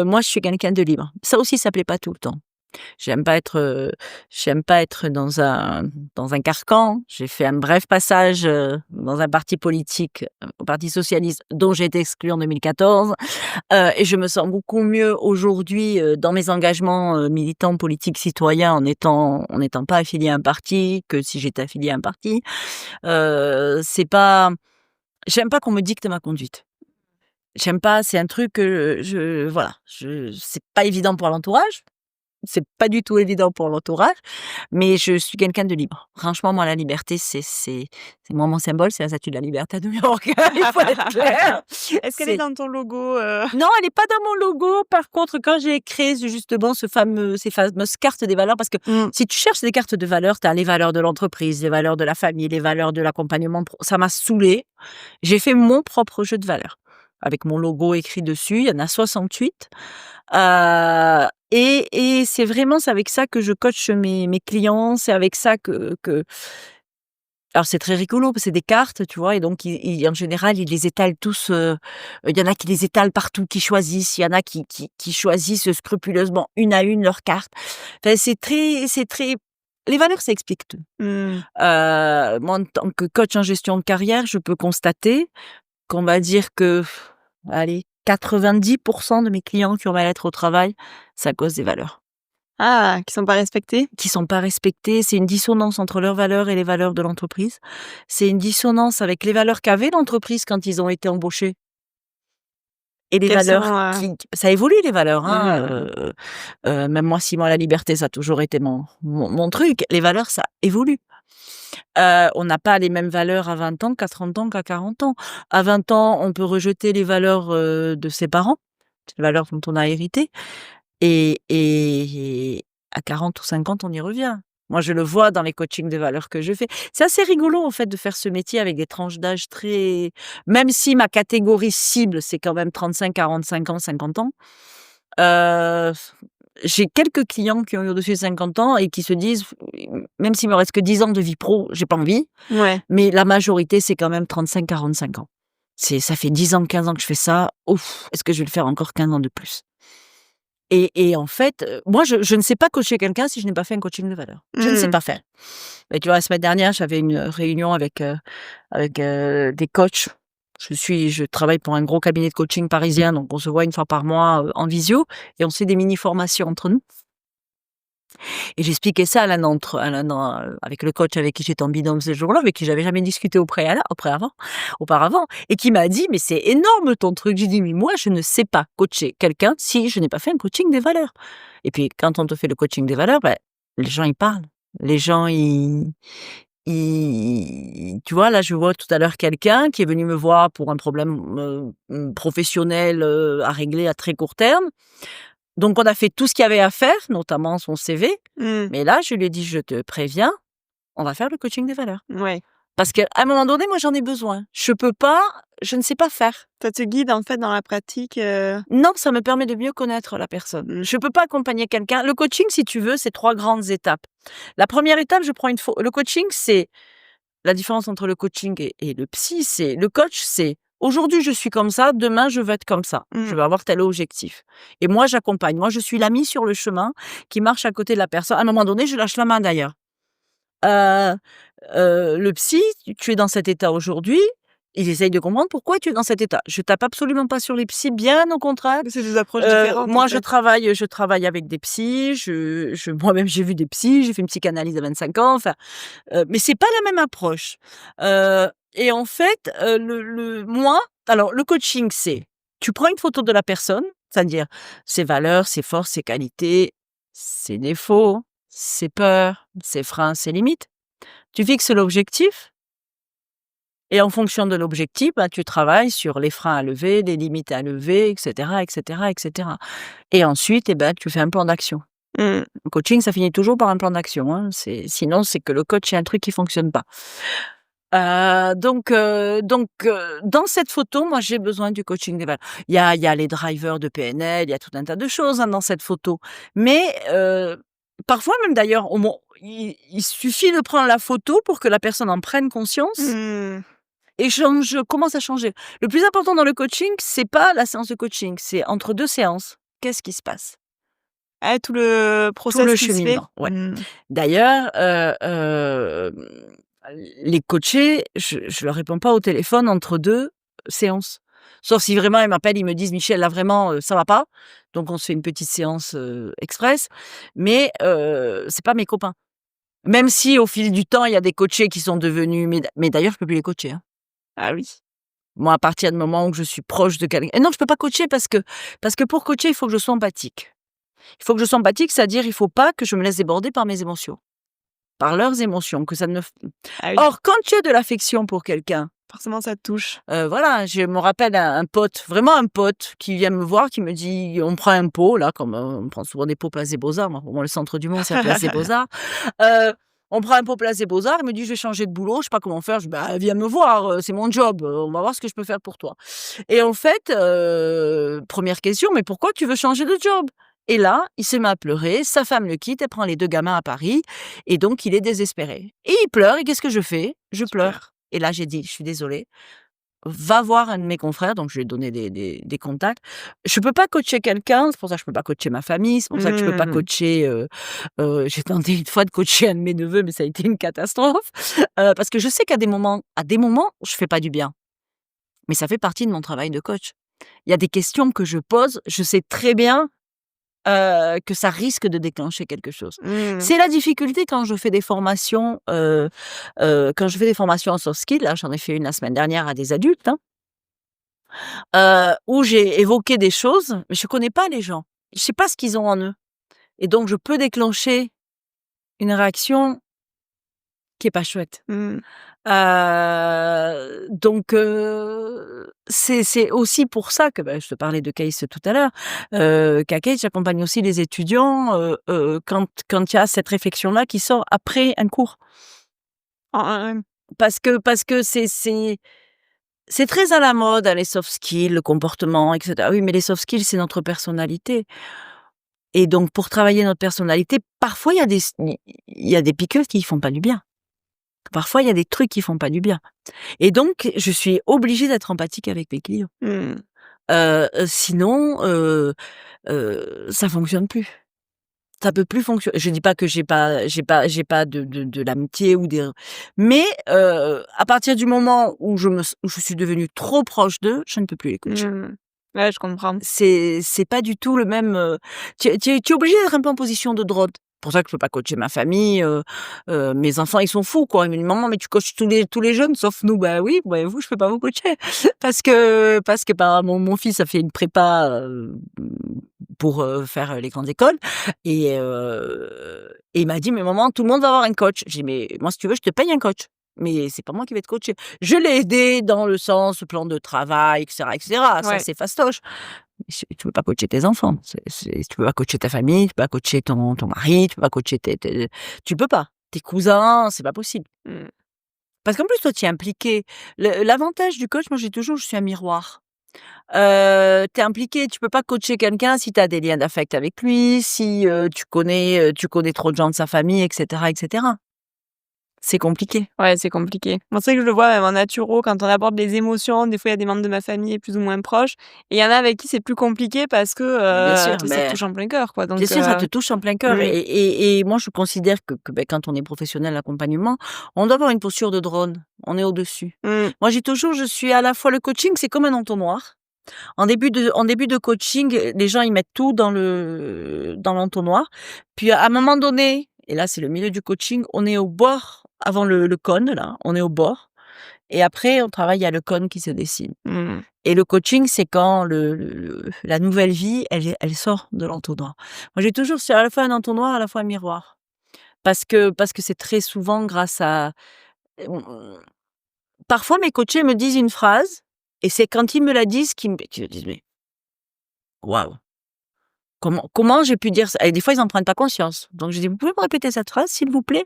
Moi, je suis quelqu'un de libre. Ça aussi, ça plaît pas tout le temps. J'aime pas être dans un carcan. J'ai fait un bref passage dans un parti politique, au Parti socialiste, dont j'ai été exclue en 2014, et je me sens beaucoup mieux aujourd'hui dans mes engagements militants, politiques, citoyens, en n'étant pas affiliée à un parti que si j'étais affiliée à un parti. J'aime pas qu'on me dicte ma conduite. J'aime pas, c'est un truc que c'est pas évident pour l'entourage. C'est pas du tout évident pour l'entourage, mais je suis quelqu'un de libre. Franchement, moi, la liberté, c'est moi mon symbole, c'est la statue de la liberté à New York. Il faut être clair. Est-ce qu'elle est dans ton logo? Non, elle n'est pas dans mon logo. Par contre, quand j'ai créé justement ces fameuses cartes des valeurs, parce que si tu cherches des cartes de valeurs, tu as les valeurs de l'entreprise, les valeurs de la famille, les valeurs de l'accompagnement. Ça m'a saoulée. J'ai fait mon propre jeu de valeurs avec mon logo écrit dessus. Il y en a 68. Et c'est avec ça que je coach mes clients. C'est avec ça que alors c'est très rigolo, parce que c'est des cartes, tu vois, et donc en général, ils les étalent tous. Il y en a qui les étalent partout, qui choisissent. Il y en a qui choisissent scrupuleusement une à une leurs cartes. Enfin, c'est très. Les valeurs, ça explique tout. Moi, en tant que coach en gestion de carrière, je peux constater qu'on va dire que, allez, 90% de mes clients qui ont mal-être au travail, c'est à cause des valeurs. Ah, qui sont pas respectés? Qui sont pas respectées, c'est une dissonance entre leurs valeurs et les valeurs de l'entreprise. C'est une dissonance avec les valeurs qu'avait l'entreprise quand ils ont été embauchés et les Quels sont, valeurs qui ça évolue les valeurs, hein, mmh, même moi, si moi la liberté ça a toujours été mon truc, les valeurs ça évolue. On n'a pas les mêmes valeurs à 20 ans qu'à 30 ans, qu'à 40 ans. À 20 ans, on peut rejeter les valeurs, de ses parents, les valeurs dont on a hérité et à 40 ou 50, on y revient. Moi, je le vois dans les coachings de valeurs que je fais. C'est assez rigolo, en fait, de faire ce métier avec des tranches d'âge très même si ma catégorie cible, c'est quand même 35-45 ans, 50 ans. Heu, j'ai quelques clients qui ont eu au-dessus de 50 ans et qui se disent: «Même s'il me reste que 10 ans de vie pro, j'ai pas envie». ouais. Mais la majorité, c'est quand même 35-45 ans. Ça fait 10 ans, 15 ans que je fais ça. Ouf, est-ce que je vais le faire encore 15 ans de plus? Et en fait, moi je ne sais pas coacher quelqu'un si je n'ai pas fait un coaching de valeur. Je ne sais Mmh. pas faire. Et tu vois, la semaine dernière, j'avais une réunion avec, des coachs. Je travaille pour un gros cabinet de coaching parisien, donc on se voit une fois par mois, en visio et on se fait des mini formations entre nous. Et j'expliquais ça à l'un d'en avec le coach avec qui j'étais en binôme ce jour-là, avec qui j'avais jamais discuté auparavant et qui m'a dit: «Mais c'est énorme ton truc». J'ai dit: «Mais moi, je ne sais pas coacher quelqu'un si je n'ai pas fait un coaching des valeurs». Et puis quand on te fait le coaching des valeurs, bah, les gens, ils parlent. Les gens, tu vois, là, je vois tout à l'heure quelqu'un qui est venu me voir pour un problème, professionnel, à régler à très court terme. Donc on a fait tout ce qu'il y avait à faire, notamment son CV. Mmh. Mais là, je lui ai dit: «Je te préviens, on va faire le coaching des valeurs». Ouais. Parce qu'à un moment donné, moi, j'en ai besoin. Je ne sais pas faire. Ça te guide, en fait, dans la pratique, Non, ça me permet de mieux connaître la personne. mmh. Je peux pas accompagner quelqu'un. Le coaching, si tu veux, c'est 3 grandes étapes. La première étape, je prends une pho le coaching, c'est la différence entre le coaching et le psy, c'est le coach, c'est: «Aujourd'hui, je suis comme ça, demain, je veux être comme ça. Je Mmh. veux avoir tel objectif» et moi, j'accompagne. Moi, je suis l'ami sur le chemin qui marche à côté de la personne. À un moment donné, je lâche la main d'ailleurs. Heu le psy, tu es dans cet état aujourd'hui, il essaye de comprendre pourquoi tu es dans cet état. Je tape absolument pas sur les psys, bien au contraire. C'est des approches différentes, en Moi, fait. je travaille avec des psys, moi-même, j'ai vu des psys, j'ai fait une psychanalyse à 25 ans, enfin, mais c'est pas la même approche. Et en fait, alors le coaching, c'est, tu prends une photo de la personne, c'est-à-dire ses valeurs, ses forces, ses qualités, ses défauts, ses peurs, ses freins, ses limites. Tu fixes l'objectif et en fonction de l'objectif, bah, tu travailles sur les freins à lever, les limites à lever, et cetera, et cetera, et cetera. Et ensuite, eh ben, tu fais un plan d'action. Mmh. Le coaching, ça finit toujours par un plan d'action, hein. Sinon, c'est que le coach, il y a un truc qui fonctionne pas. Dans cette photo, moi, j'ai besoin du coaching des valeurs. Il y a les drivers de PNL, il y a tout un tas de choses, hein, dans cette photo. Mais, parfois même d'ailleurs, il suffit de prendre la photo pour que la personne en prenne conscience Mmh. et commence à changer. Le plus important dans le coaching, c'est pas la séance de coaching, c'est entre 2 séances. Qu'est-ce qui se passe? Ah, tout le Tout process le qui se fait? cheminement, ouais. Mmh. D'ailleurs, les coachés, je leur réponds pas au téléphone entre 2 séances. Sauf si vraiment ils m'appellent, ils me disent: «Michel, là vraiment, ça va pas». Donc on se fait une petite séance, express. Mais, c'est pas mes copains. Même si au fil du temps, il y a des coachés qui sont devenus mais d'ailleurs, je peux plus les coacher, hein. Ah oui. Moi, à partir du moment où je suis proche de quelqu'un et non, je peux pas coacher parce que pour coacher, il faut que je sois empathique. Il faut que je sois empathique, c'est-à-dire il faut pas que je me laisse déborder par mes émotions, par leurs émotions, que ça ne f Ah oui. or quand tu as de l'affection pour quelqu'un, Forcément, ça te touche. voilà, je me rappelle un pote, vraiment un pote qui vient me voir, qui me dit: «On prend un pot», là, comme, on prend souvent des pots Place des Beaux-Arts, moi, pour moi, le centre du monde, c'est la Place des Beaux-Arts. Heu, on prend un pot Place des Beaux-Arts, il me dit: «Je vais changer de boulot, je sais pas comment faire». Je dis: «Bah, viens me voir, c'est mon job, on va voir ce que je peux faire pour toi». Et en fait, 1re question: «Mais pourquoi tu veux changer de job?» Et là, il se met à pleurer, sa femme le quitte, elle prend les 2 gamins à Paris et donc il est désespéré. Et il pleure et qu'est-ce que je fais? Je Super. pleure. Et là, j'ai dit: «Je suis désolée, va voir un de mes confrères», donc je lui ai donné des contacts. Je peux pas coacher quelqu'un, c'est pour ça que je peux pas coacher ma famille, c'est pour ça que je peux pas Mmh. coacher, j'ai tenté une fois de coacher un de mes neveux, mais ça a été une catastrophe, parce que je sais qu'à des moments, je fais pas du bien. Mais ça fait partie de mon travail de coach. Il y a des questions que je pose, je sais très bien, que ça risque de déclencher quelque chose. Mmh. C'est la difficulté quand je fais des formations, en soft skills, là, j'en ai fait une la semaine dernière à des adultes, hein, où j'ai évoqué des choses, mais je connais pas les gens. Je sais pas ce qu'ils ont en eux et donc je peux déclencher une réaction qui est pas chouette. Mmh. Donc c'est aussi pour ça que, je te parlais de CASE tout à l'heure, qu'à CASE, j'accompagne aussi les étudiants, quand il y a cette réflexion-là qui sort après un cours. En Parce que c'est très à la mode, hein, les soft skills, le comportement et cetera. Oui, mais les soft skills, c'est notre personnalité et donc pour travailler notre personnalité, parfois il y a des piqûres qui font pas du bien. Parfois, il y a des trucs qui font pas du bien. Et donc, je suis obligée d'être empathique avec mes clients. mmh. Sinon, ça fonctionne plus. Ça peut plus fonctionner. Je dis pas que j'ai pas de l'amitié ou des mais à partir du moment où je suis devenue trop proche d'eux, je ne peux plus les coacher. Mmh. Ouais, je comprends. C'est pas du tout le même, tu es obligé d'être un peu en position de drone. C'est pour ça que je peux pas coacher ma famille, mes enfants, ils sont fous, quoi. Ils me disent: «Maman, mais tu coaches tous les jeunes sauf nous». Bah oui, bah vous, je peux pas vous coacher parce que, bah, mon fils a fait une prépa, pour, faire les grandes écoles et il m'a dit: «Mais maman, tout le monde va avoir un coach». J'ai dit: «Mais moi, si tu veux, je te paye un coach, mais c'est pas moi qui vais te coacher». Je l'ai aidé dans le sens plan de travail et cetera. Ça, Ouais. c'est fastoche. Mais tu peux pas coacher tes enfants. Tu peux pas coacher ta famille, tu peux pas coacher ton mari, tu peux pas coacher tu peux pas. Tes cousins, c'est pas possible. Mmh. Parce qu'en plus, toi, tu es impliqué. L'avantage du coach, moi, j'ai toujours je suis un miroir. Tu es impliqué, tu peux pas coacher quelqu'un si tu as des liens d'affect avec lui, si, tu connais trop de gens de sa famille et cetera et cetera. C'est compliqué. Ouais, c'est compliqué. Moi, c'est vrai que je le vois même en naturo, quand on aborde les émotions, des fois, il y a des membres de ma famille plus ou moins proches et il y en a avec qui c'est plus compliqué parce que, Bien sûr, ça te mais touche en plein cœur, quoi, bien donc sûr, ça te touche en plein cœur oui. et moi je considère que, quand on est professionnel d'accompagnement, on doit avoir une posture de drone. On est au-dessus. Mmh. Moi, j'ai toujours je suis à la fois le coaching, c'est comme un entonnoir. En début de coaching, les gens, ils mettent tout dans l'entonnoir. Puis à un moment donné, et là, c'est le milieu du coaching, on est au bord, avant le cône là, on est au bord et après on travaille, il y a le cône qui se dessine. Mmh. Et le coaching, c'est quand la nouvelle vie, elle sort de l'entonnoir. Moi, j'ai toujours c'est à la fois un entonnoir, à la fois un miroir. Parce que c'est très souvent grâce à on parfois mes coachés me disent une phrase et c'est quand ils me la disent qu'ils me disent: «Mais waouh, comment j'ai pu dire ça?» Et des fois, ils en prennent pas conscience. Donc je dis: «Vous pouvez me répéter cette phrase, s'il vous plaît?»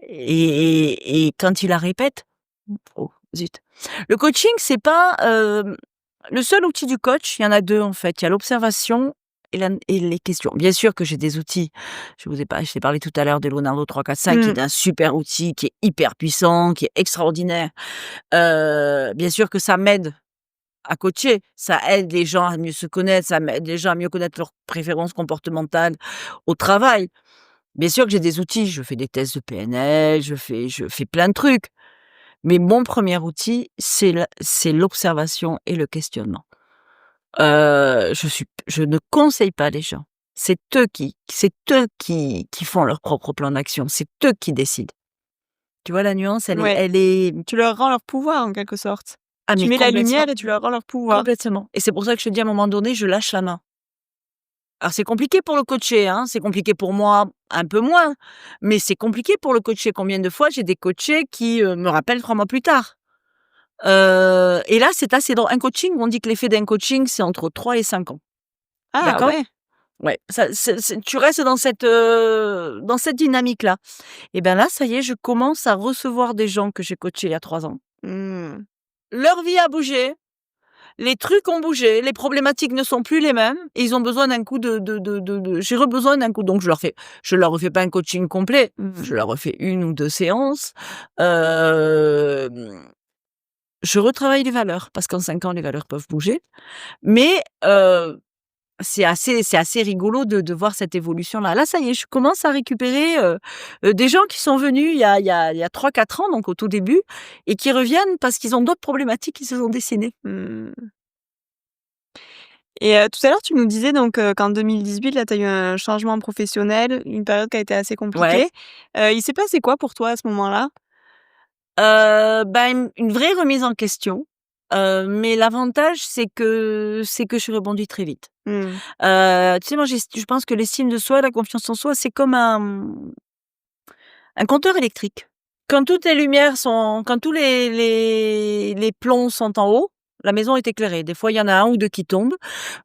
Et quand ils la répètent, oh zut. Le coaching, c'est pas, le seul outil du coach, il y en a 2 en fait. Il y a l'observation et les questions. Bien sûr que j'ai des outils. Je t'ai parlé tout à l'heure de Leonardo 3, 4, 5 qui Mmh. est un super outil, qui est hyper puissant, qui est extraordinaire. Bien sûr que ça m'aide à coacher. Ça aide les gens à mieux se connaître, ça m'aide les gens à mieux connaître leurs préférences comportementales au travail. Bien sûr que j'ai des outils, je fais des tests de PNL, je fais plein de trucs. Mais mon premier outil, c'est l'observation et le questionnement. Je ne conseille pas les gens. C'est eux qui font leur propre plan d'action. C'est eux qui décident. Tu vois la nuance? Elle est Ouais. elle est Tu leur rends leur pouvoir, en quelque sorte. ah Tu mais mets la complètement, lumière et tu leur rends leur pouvoir. complètement et c'est pour ça que je te dis à un moment donné, je lâche la main. Alors c'est compliqué pour le coacher, hein, c'est compliqué pour moi un peu moins, mais c'est compliqué pour le coacher. Combien de fois j'ai des coachés qui, me rappellent 3 mois plus tard? Et là, c'est assez drôle. Un coaching, on dit que l'effet d'un coaching, c'est entre 3 et 5 ans. Ah D'accord? ouais! Ouais, ça tu restes dans cette dynamique-là. Et ben là, ça y est, je commence à recevoir des gens que j'ai coachés il y a 3 ans. Mmh. Leur vie a bougé, les trucs ont bougé, les problématiques ne sont plus les mêmes et ils ont besoin d'un coup de j'ai besoin d'un coup donc je leur refais pas un coaching complet, Mmh. je leur refais 1 ou 2 séances. Hem, je retravaille les valeurs parce qu'en 5 ans, les valeurs peuvent bouger, mais c'est assez rigolo de voir cette évolution-là. Là, ça y est, je commence à récupérer, des gens qui sont venus il y a 3-4 ans, donc au tout début et qui reviennent parce qu'ils ont d'autres problématiques qui se sont dessinées. Mmh. Et tout à l'heure, tu nous disais donc qu'en 2018, là, tu as eu un changement professionnel, une période qui a été assez Ouais. compliquée. Il s'est passé quoi pour toi à ce moment-là? Une vraie remise en question, mais l'avantage c'est que je suis rebondie très vite. Mmh. Tu sais, moi, je pense que l'estime de soi, la confiance en soi, c'est comme un compteur électrique. Quand toutes les lumières sont quand tous les plombs sont en haut, la maison est éclairée. Des fois, il y en a un ou 2 qui tombent.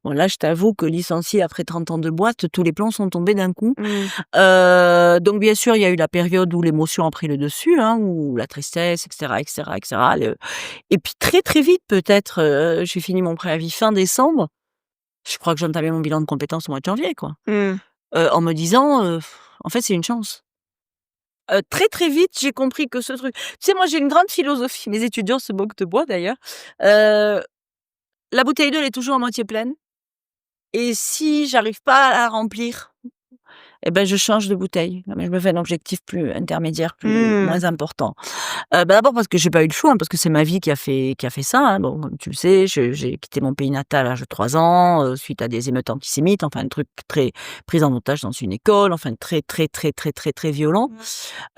Bon, là, je t'avoue que licenciée après 30 ans de boîte, tous les plombs sont tombés d'un coup. Mmh. Donc bien sûr, il y a eu la période où l'émotion a pris le dessus, hein, où la tristesse, et cetera, et cetera, et cetera. Et puis très, très vite, peut-être, j'ai fini mon préavis fin décembre. Je crois que j'entamais mon bilan de compétences au mois de janvier, quoi. Mmh. En me disant, «En fait, c'est une chance». Très, très vite, j'ai compris que ce truc tu sais, moi, j'ai une grande philosophie, mes étudiants se moquent de moi d'ailleurs, heu, la bouteille d'eau, elle est toujours à moitié pleine et si j'arrive pas à la remplir, et ben, je change de bouteille. Non, mais je me fais un objectif plus intermédiaire, Mmh. moins important. D'abord parce que j'ai pas eu le choix, hein, parce que c'est ma vie qui a fait ça, hein. Bon, comme tu le sais, j'ai quitté mon pays natal à l'âge de 3 ans, suite à des émeutes antisémites, enfin un truc très prise en otage dans une école, enfin très, très, très, très, très, très violent.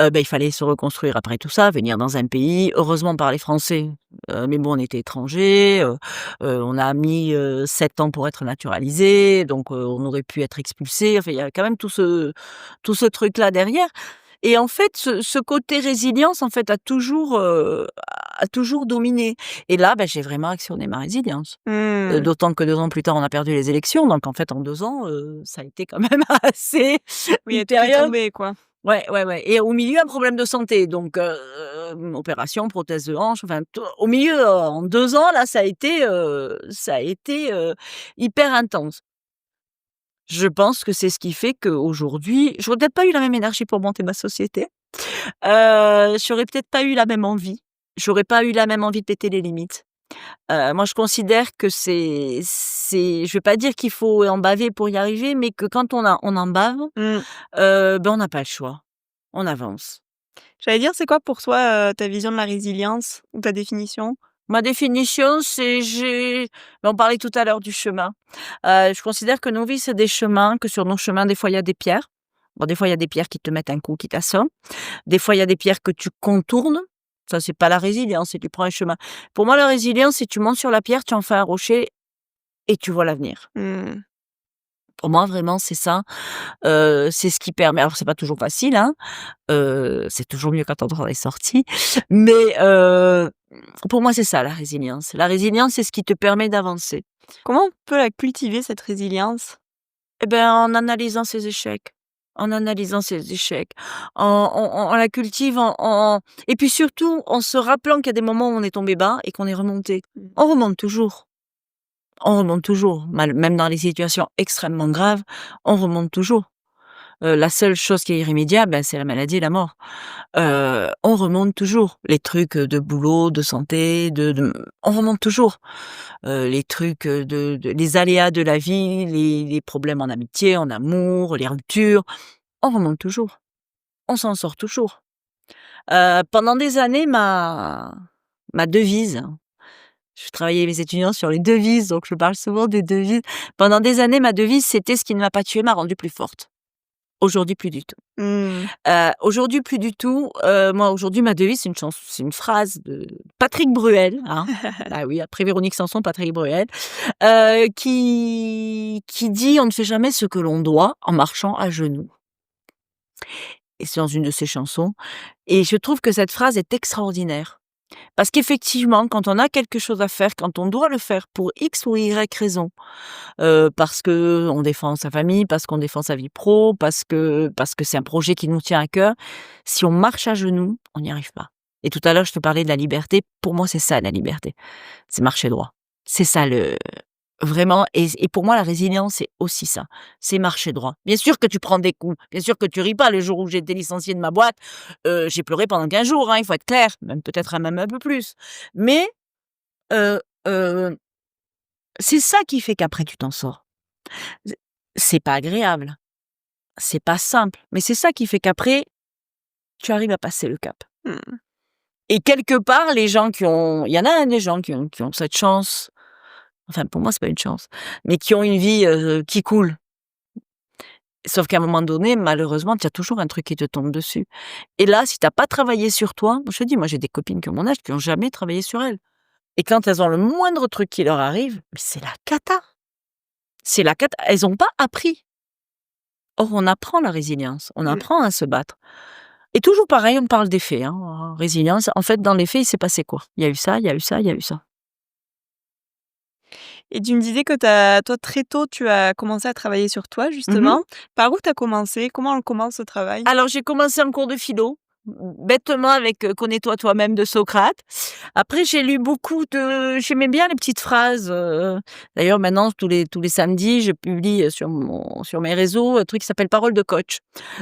Mmh. Il fallait se reconstruire après tout ça, venir dans un pays, heureusement parler français, mais bon, on était étrangers, on a mis, 7 ans pour être naturalisés, donc on aurait pu être expulsés. Enfin, il y a quand même tout ce truc-là derrière et en fait, ce côté résilience, en fait, a toujours dominé et là, j'ai vraiment actionné ma résilience. Mmh. D'autant que 2 ans plus tard, on a perdu les élections, donc en fait, en 2 ans, ça a été quand même assez Oui, une tout est période. tombé, quoi. Ouais, ouais, ouais et au milieu, un problème de santé donc opération, prothèse de hanche, enfin tout au milieu, en 2 ans là, ça a été hyper intense. Je pense que c'est ce qui fait qu'aujourd'hui j'aurais peut-être pas eu la même énergie pour monter ma société, j'aurais peut-être pas eu la même envie, j'aurais pas eu la même envie de péter les limites. Moi je considère que c'est je vais pas dire qu'il faut en baver pour y arriver, mais que quand on en bave, Mmh. on n'a pas le choix, on avance. J'allais dire, c'est quoi pour toi, ta vision de la résilience ou ta définition? Ma définition, on parlait tout à l'heure du chemin. Je considère que nos vies, c'est des chemins, que sur nos chemins, des fois, il y a des pierres. Bon, des fois, il y a des pierres qui te mettent un coup, qui t'assomment. Des fois, il y a des pierres que tu contournes. Ça, c'est pas la résilience, c'est tu prends un chemin. Pour moi, la résilience, c'est tu montes sur la pierre, tu en fais un rocher et tu vois l'avenir. Mmh. Pour moi, vraiment, c'est ça. C'est ce qui permet alors c'est pas toujours facile, hein, c'est toujours mieux quand on en est sorti, mais pour moi, c'est ça la résilience. La résilience, c'est ce qui te permet d'avancer. Comment on peut la cultiver, cette résilience? Et ben, en analysant ses échecs, en la cultive, et puis surtout, en se rappelant qu'il y a des moments où on est tombé bas et qu'on est remonté. Mmh. On remonte toujours, mal même dans les situations extrêmement graves, on remonte toujours. La seule chose qui est irrémédiable, c'est la maladie et la mort. On remonte toujours. Les trucs, de boulot, de santé, on remonte toujours. Les trucs, de les aléas de la vie, les problèmes en amitié, en amour, les ruptures, on remonte toujours. On s'en sort toujours. Pendant des années, ma devise, je travaillais avec mes étudiants sur les devises, donc je parle souvent des devises. Pendant des années, ma devise, c'était: «Ce qui ne m'a pas tuée m'a rendue plus forte». Aujourd'hui, plus du tout. Mmh. Aujourd'hui, plus du tout. Moi, aujourd'hui, ma devise, c'est une phrase de Patrick Bruel, hein. Bah oui, après Véronique Sanson, Patrick Bruel, qui dit: «On ne fait jamais ce que l'on doit en marchant à genoux» et c'est dans une de ses chansons et je trouve que cette phrase est extraordinaire. Parce qu'effectivement, quand on a quelque chose à faire, quand on doit le faire pour X ou Y raison, parce que on défend sa famille, parce qu'on défend sa vie pro, parce que c'est un projet qui nous tient à cœur. Si on marche à genoux, on n'y arrive pas. Et tout à l'heure, je te parlais de la liberté. Pour moi, c'est ça la liberté. C'est marcher droit. C'est ça le vraiment et pour moi, la résilience, c'est aussi ça. C'est marcher droit. Bien sûr que tu prends des coups. Bien sûr que tu ris pas. Le jour où j'ai été licenciée de ma boîte, j'ai pleuré pendant 15 jours, hein, il faut être clair. Même peut-être même un peu plus. Mais, heu heu, c'est ça qui fait qu'après tu t'en sors. Z c'est pas agréable, c'est pas simple, mais c'est ça qui fait qu'après, tu arrives à passer le cap. Mmh. Et quelque part, les gens qui ont il y en a, hein, des gens qui ont cette chance, enfin pour moi c'est pas une chance, mais qui ont une vie, qui coule. Sauf qu'à un moment donné, malheureusement, tu as toujours un truc qui te tombe dessus. Et là, si tu as pas travaillé sur toi, je te dis, moi j'ai des copines qui ont mon âge qui ont jamais travaillé sur elles. Et quand elles ont le moindre truc qui leur arrive, mais c'est la cata. C'est la cata. Elles ont pas appris. Or, on apprend la résilience, on Mmh. apprend à se battre. Et toujours pareil, on parle des faits, hein, résilience. En fait, dans les faits, il s'est passé quoi? Il y a eu ça, il y a eu ça, il y a eu ça. Et tu me disais que toi, très tôt, tu as commencé à travailler sur toi, Mmh. justement. Par où tu as commencé? Comment on commence ce travail? Alors, j'ai commencé en cours de philo, bêtement avec, «Connais-toi toi-même» de Socrate. Après, j'ai lu beaucoup de j'aimais bien les petites phrases, d'ailleurs maintenant tous les samedis, je publie, sur mes réseaux un truc qui s'appelle «Parole de coach».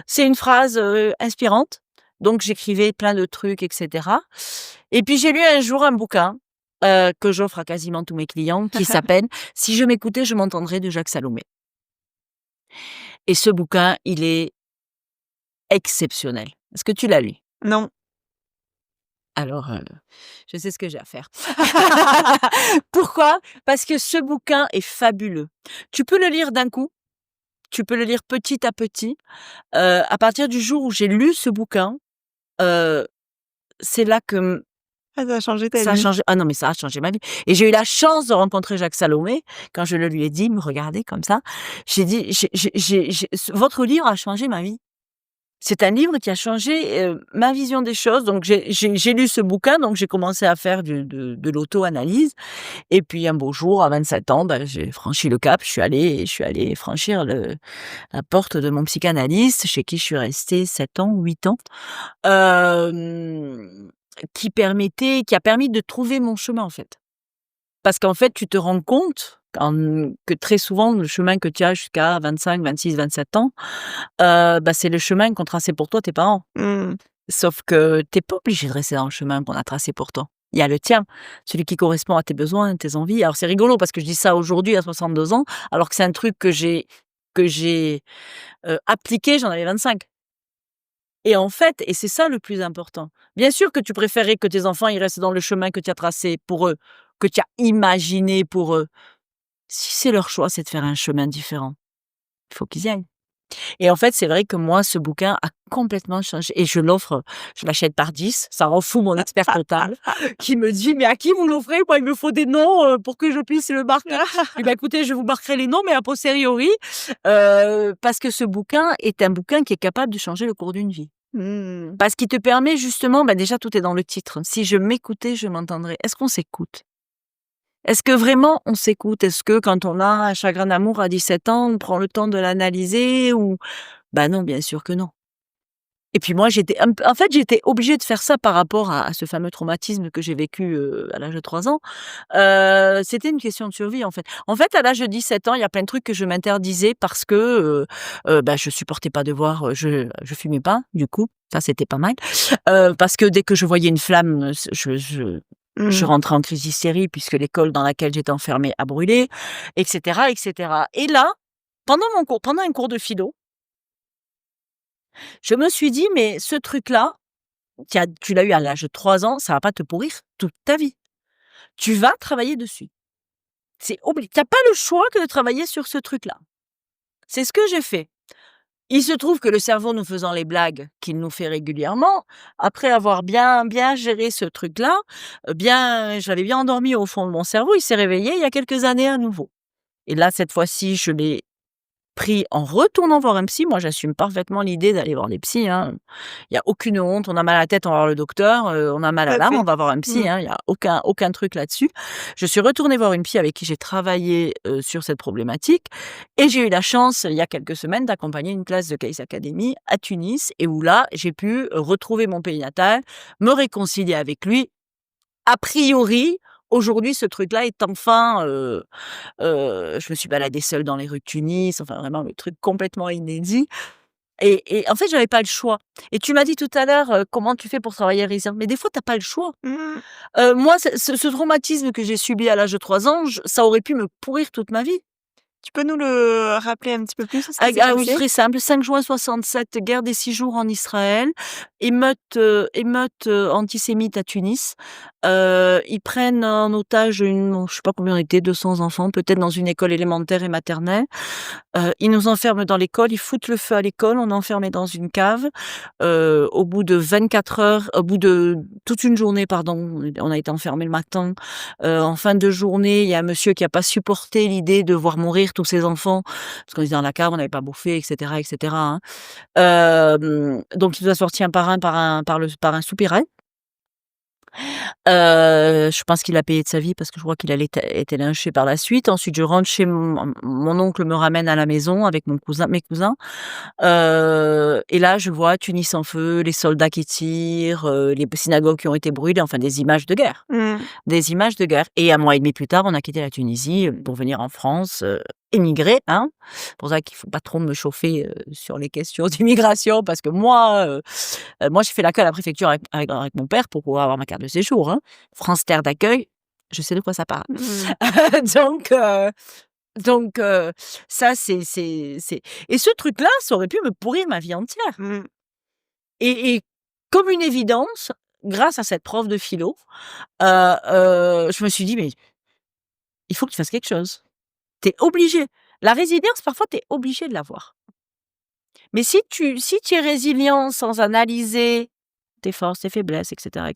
C'est une phrase, inspirante, donc j'écrivais plein de trucs et cetera. Et puis j'ai lu un jour un bouquin, que j'offre à quasiment tous mes clients qui s'appelle «Si je m'écoutais, je m'entendrais» de Jacques Salomé. Et ce bouquin, il est exceptionnel. Est-ce que tu l'as lu? Non. Alors, je sais ce que j'ai à faire. Pourquoi? Parce que ce bouquin est fabuleux. Tu peux le lire d'un coup, tu peux le lire petit à petit. À partir du jour où j'ai lu ce bouquin, heu, c'est là que, Ah, ça a changé ta ça a vie. changé, ah non, mais ça a changé ma vie. Et j'ai eu la chance de rencontrer Jacques Salomé. Quand je le lui ai dit, il me regardait comme ça. J'ai dit: J'ai votre livre a changé ma vie». C'est un livre qui a changé, ma vision des choses. Donc j'ai lu ce bouquin, donc j'ai commencé à faire de l'auto-analyse. Et puis un beau jour, à 27 ans, bah, j'ai franchi le cap. Je suis allée franchir la porte de mon psychanalyste, chez qui je suis restée 7 ans ou 8 ans, hem, qui a permis de trouver mon chemin, en fait. Parce qu'en fait, tu te rends compte que très souvent, le chemin que tu as jusqu'à 25, 26, 27 ans, bah, c'est le chemin qu'ont tracé pour toi tes parents. Mmh. Sauf que tu es pas obligé de rester dans le chemin qu'on a tracé pour toi. Il y a le tien, celui qui correspond à tes besoins, tes envies. Alors c'est rigolo parce que je dis ça aujourd'hui à 62 ans, alors que c'est un truc que j'ai appliqué, j'en avais 25. Et en fait, et c'est ça le plus important. Bien sûr que tu préférais que tes enfants, ils restent dans le chemin que tu as tracé pour eux, que tu as imaginé pour eux. Si c'est leur choix, c'est de faire un chemin différent, il faut qu'ils y aillent. Et en fait, c'est vrai que moi, ce bouquin a complètement changé et je l'achète par 10. Ça rend fou mon expert comptable qui me dit: «Mais à qui vous l'offrez? Moi, il me faut des noms, pour que je puisse le marquer». Eh ben, écoutez, je vous marquerai les noms, mais a posteriori, parce que ce bouquin est un bouquin qui est capable de changer le cours d'une vie. Mmh. Parce qu'il te permet justement, bah, déjà, tout est dans le titre. «Si je m'écoutais, je m'entendrais». Est-ce qu'on s'écoute? Est-ce que vraiment on s'écoute? Est-ce que quand on a un chagrin d'amour à 17 ans, on prend le temps de l'analyser ou bah non, bien sûr que non. Et puis moi, en fait, j'étais obligée de faire ça par rapport à ce fameux traumatisme que j'ai vécu, à l'âge de 3 ans. C'était une question de survie, en fait. En fait, à l'âge de 17 ans, il y a plein de trucs que je m'interdisais parce que, bah, je supportais pas de voir, je fumais pas, du coup, ça c'était pas mal. Parce que dès que je voyais une flamme, je Mmh. rentrais en crise d'hystérie puisque l'école dans laquelle j'étais enfermée a brûlé, et cetera, et cetera. Et là, pendant un cours de philo, je me suis dit: «Mais ce truc-là, tu l'as eu à l'âge de 3 ans, ça va pas te pourrir toute ta vie. Tu vas travailler dessus. C'est obli Tu pas le choix que de travailler sur ce truc-là». C'est ce que j'ai fait. Il se trouve que le cerveau nous faisant les blagues qu'il nous fait régulièrement, après avoir bien géré ce truc-là, je l'avais bien endormi au fond de mon cerveau, il s'est réveillé il y a quelques années à nouveau. Et là, cette fois-ci, je l'ai pris en retournant voir un psy. Moi, j'assume parfaitement l'idée d'aller voir des psys, hein. Il y a aucune honte. On a mal à la tête, on va voir le docteur, on a mal Tout à à l'âme, on fait. va voir un psy, Mmh. hein. Il y a aucun truc là-dessus. Je suis retournée voir une psy avec qui j'ai travaillé, sur cette problématique, et j'ai eu la chance, il y a quelques semaines, d'accompagner une classe de Case Academy à Tunis, et où là, j'ai pu retrouver mon pays natal, me réconcilier avec lui. A priori, aujourd'hui, ce truc-là est enfin, je me suis baladée seule dans les rues de Tunis, enfin vraiment le truc complètement inédit. Et en fait, j'avais pas le choix. Et tu m'as dit tout à l'heure, comment tu fais pour travailler la résilience? Mais des fois, tu as pas le choix. Mmh. Moi, ce traumatisme que j'ai subi à l'âge de 3 ans, ça aurait pu me pourrir toute ma vie. Tu peux nous le rappeler un petit peu plus, ce Ah qui s'est oui, passé? très simple, 5 juin 67, guerre des 6 jours en Israël, émeute antisémite à Tunis. Ils prennent en otage je sais pas combien on était, 200 enfants, peut-être dans une école élémentaire et maternelle. Ils nous enferment dans l'école, ils foutent le feu à l'école, on est enfermés dans une cave. Au bout de 24 heures, au bout de toute une journée, pardon, on a été enfermés le matin. En fin de journée, il y a un monsieur qui a pas supporté l'idée de voir mourir tous ses enfants, parce qu'on était dans la cave, on n'avait pas bouffé, et cetera, hein. Donc il nous a sortis un par un par un soupirail. Je pense qu'il a payé de sa vie parce que je crois qu'il allait été lynché par la suite. Ensuite, je rentre chez mon oncle me ramène à la maison avec mes cousins. Et là, je vois Tunis en feu, les soldats qui tirent, les synagogues qui ont été brûlées, enfin des images de guerre. Mmh. Des images de guerre. Et un mois et demi plus tard, on a quitté la Tunisie pour venir en France, émigrer, hein. C'est pour ça qu'il faut pas trop me chauffer sur les questions d'immigration parce que moi j'ai fait la queue à la préfecture avec mon père pour pouvoir avoir ma carte de séjour, hein. France terre d'accueil, je sais de quoi ça parle. Mmh. Donc donc ça c'est et ce truc-là, ça aurait pu me pourrir ma vie entière. Mmh. Et comme une évidence, grâce à cette prof de philo, je me suis dit: «Mais il faut que tu fasses quelque chose. Tu es obligé». La résilience, parfois, tu es obligé de l'avoir. Mais si tu es résilient sans analyser tes forces, tes faiblesses, et cetera,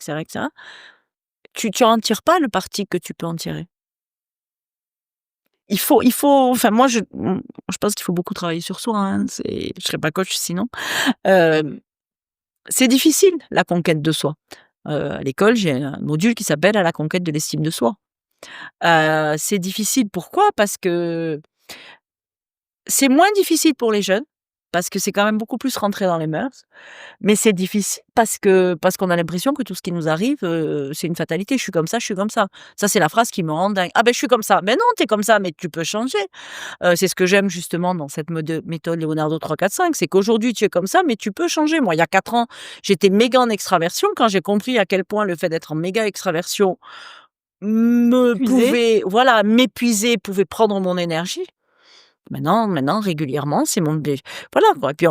tu en tires pas le parti que tu peux en tirer. Il faut enfin moi je pense qu'il faut beaucoup travailler sur soi, hein, je serais pas coach sinon. Hem, c'est difficile la conquête de soi. À l'école, j'ai un module qui s'appelle «À la conquête de l'estime de soi». C'est difficile pourquoi? Parce que c'est moins difficile pour les jeunes, parce que c'est quand même beaucoup plus rentré dans les mœurs, mais c'est difficile parce qu'on a l'impression que tout ce qui nous arrive, c'est une fatalité. «Je suis comme ça, je suis comme ça». Ça, c'est la phrase qui me rend dingue. «Ah ben, je suis comme ça». Mais non, tu es comme ça, mais tu peux changer. C'est ce que j'aime justement dans cette méthode Leonardo 3-4-5, c'est qu'aujourd'hui tu es comme ça, mais tu peux changer. Moi, il y a 4 ans, j'étais méga en extraversion. Quand j'ai compris à quel point le fait d'être en méga extraversion Puiser. m'épuisait, pouvait prendre mon énergie. Maintenant, régulièrement, c'est voilà quoi. Puis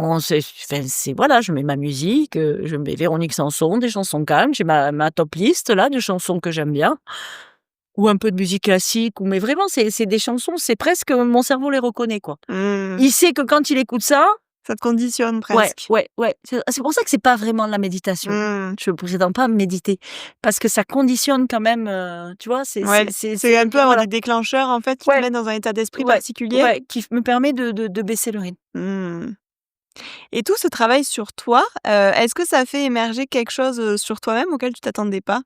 voilà, je mets ma musique, je mets Véronique Sanson, des chansons calmes, j'ai ma top list là de chansons que j'aime bien, ou un peu de musique classique, mais vraiment c'est des chansons, c'est presque mon cerveau les reconnaît quoi. Mmh. Il sait que quand il écoute ça, Ça te conditionne ouais, presque. ouais, ouais, c'est pour ça que c'est pas vraiment de la méditation. Mmh. Je prétends pas méditer parce que ça conditionne quand même, tu vois? Ouais, c'est un peu avoir Voilà. des déclencheurs, en fait, qui te Ouais, mettent dans un état d'esprit ouais, particulier? ouais, qui me permet de baisser le rythme. Mmh. Et tout ce travail sur toi, est-ce que ça fait émerger quelque chose, sur toi-même auquel tu t'attendais pas?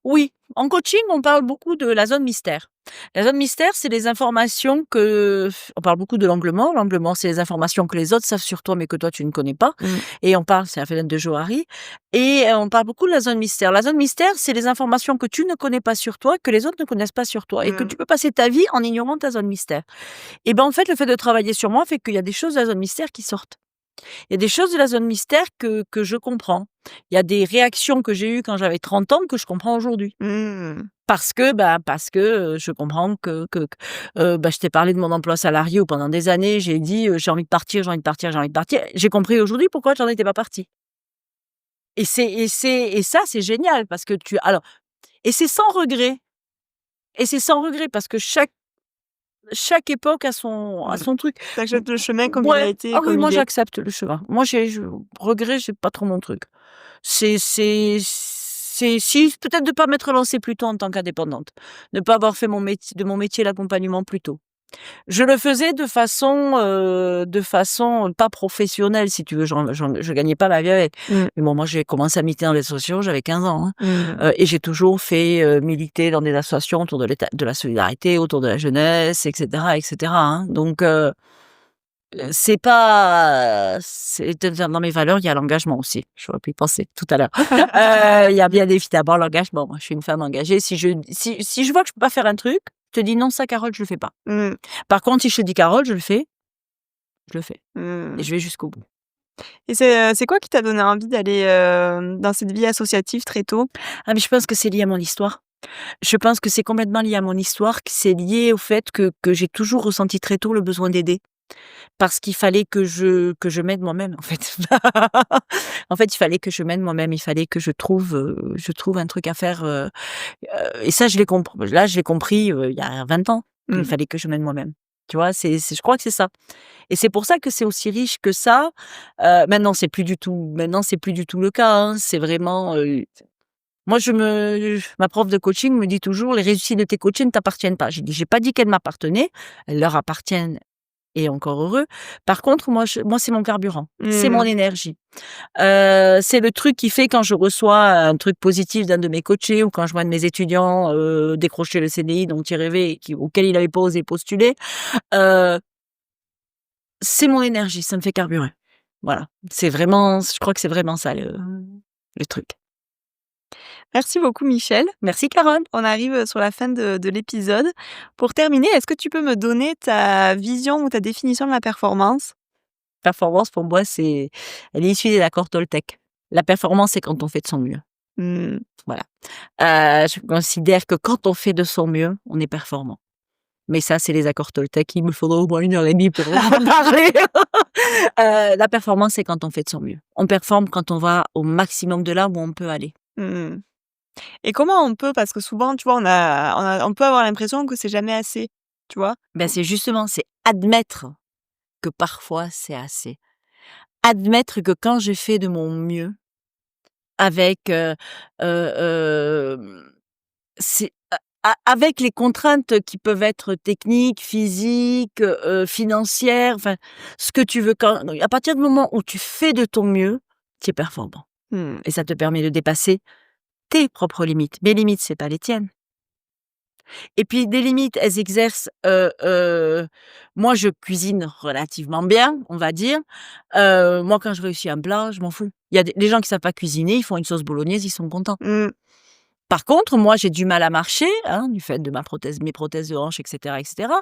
Oui, en coaching, on parle beaucoup de la zone mystère. La zone mystère, c'est les informations on parle beaucoup de l'angle mort. L'angle mort, c'est les informations que les autres savent sur toi, mais que toi, tu ne connais pas. Mmh. Et c'est la fenêtre de Johari. Et on parle beaucoup de la zone mystère. La zone mystère, c'est les informations que tu ne connais pas sur toi, que les autres ne connaissent pas sur toi. Et que Mmh. tu peux passer ta vie en ignorant ta zone mystère. Et ben, en fait, le fait de travailler sur moi fait qu'il y a des choses de la zone mystère qui sortent. Il y a des choses de la zone mystère que je comprends. Il y a des réactions que j'ai eues quand j'avais 30 ans que je comprends aujourd'hui. Mmh. Parce que je comprends je t'ai parlé de mon emploi salarié où pendant des années j'ai dit, «J'ai envie de partir, j'ai envie de partir, j'ai envie de partir». J'ai compris aujourd'hui pourquoi j'en étais pas partie. Et ça c'est génial parce que et c'est sans regret parce que chaque époque a Mmh. son truc. Tu acceptes le chemin comme il a Ouais. été, Ah oui, comme moi il est. j'accepte le chemin. Moi regret, c'est pas trop mon truc. C'est si peut-être de pas m'être lancée plus tôt en tant qu'indépendante, de pas avoir fait mon métier l'accompagnement plus tôt. Je le faisais de façon pas professionnelle si tu veux, je gagnais pas ma vie avec. Mmh. Mais bon, moi j'ai commencé à militer dans les associations, j'avais 15 ans, hein, Mmh. et j'ai toujours fait, militer dans des associations autour de la solidarité, autour de la jeunesse, et cetera, hein. Donc c'est pas c'est dans mes valeurs, il y a l'engagement aussi. J'aurais pu y penser tout à l'heure. Il y a bien évidemment l'engagement. Moi, je suis une femme engagée. Si je vois que je peux pas faire un truc, je te dis: «Non, ça Carole, je le fais pas». Mmh. Par contre, si je te dis: «Carole, je le fais et Mmh. je vais jusqu'au bout». Et c'est quoi qui t'a donné envie d'aller, dans cette vie associative très tôt? Ah mais je pense que c'est lié à mon histoire. Je pense que c'est complètement lié à mon histoire, que c'est lié au fait que j'ai toujours ressenti très tôt le besoin d'aider. Parce qu'il fallait que je m'aide moi-même, en fait. En fait, il fallait que je m'aide moi-même, il fallait que je trouve un truc à faire, et ça je l'ai compris, il y a 20 ans, qu'il Mmh. fallait que je m'aide moi-même. Tu vois? Je crois que c'est ça et c'est pour ça que c'est aussi riche que ça. Maintenant c'est plus du tout le cas, hein. C'est vraiment, moi ma prof de coaching me dit toujours: «Les réussites de tes coachés ne t'appartiennent pas». J'ai pas dit qu'elles m'appartenaient, elles leur appartiennent et encore heureux. Par contre, moi, c'est mon carburant, c'est mon Mmh. énergie. C'est le truc qui fait quand je reçois un truc positif d'un de mes coachés ou quand je vois un de mes étudiants, décrocher le CDI dont il rêvait et auquel il avait pas osé postuler, heu, c'est mon énergie, ça me fait carburer. Voilà, je crois que c'est vraiment ça le truc. Merci beaucoup Michel. Merci Carole. On arrive sur la fin de l'épisode. Pour terminer, est-ce que tu peux me donner ta vision ou ta définition de la performance? Performance pour moi, elle est issue des accords Toltec. La performance, c'est quand on fait de son mieux. Mmh. Voilà. Je considère que quand on fait de son mieux, on est performant. Mais ça, c'est les accords Toltec, il me faudra au moins 1 heure et demie pour en parler. La performance, c'est quand on fait de son mieux. On performe quand on va au maximum de là où on peut aller. Mmh. Et comment on peut parce que souvent, tu vois, on peut avoir l'impression que c'est jamais assez, tu vois? C'est admettre que parfois c'est assez. Admettre que quand je fais de mon mieux avec, c'est avec les contraintes qui peuvent être techniques, physiques, financières, enfin, ce que tu veux à partir du moment où tu fais de ton mieux, tu es performant Mmh. et ça te permet de dépasser tes propres limites. Mes limites, c'est pas les tiennes et puis des limites, elles exercent, moi, je cuisine relativement bien, on va dire. Moi, quand je réussis un plat, je m'en fous. Il y a des gens qui savent pas cuisiner, ils font une sauce bolognaise, ils sont contents. Mmh. Par contre, moi, j'ai du mal à marcher, hein, du fait de mes prothèses de hanche et cetera et cetera.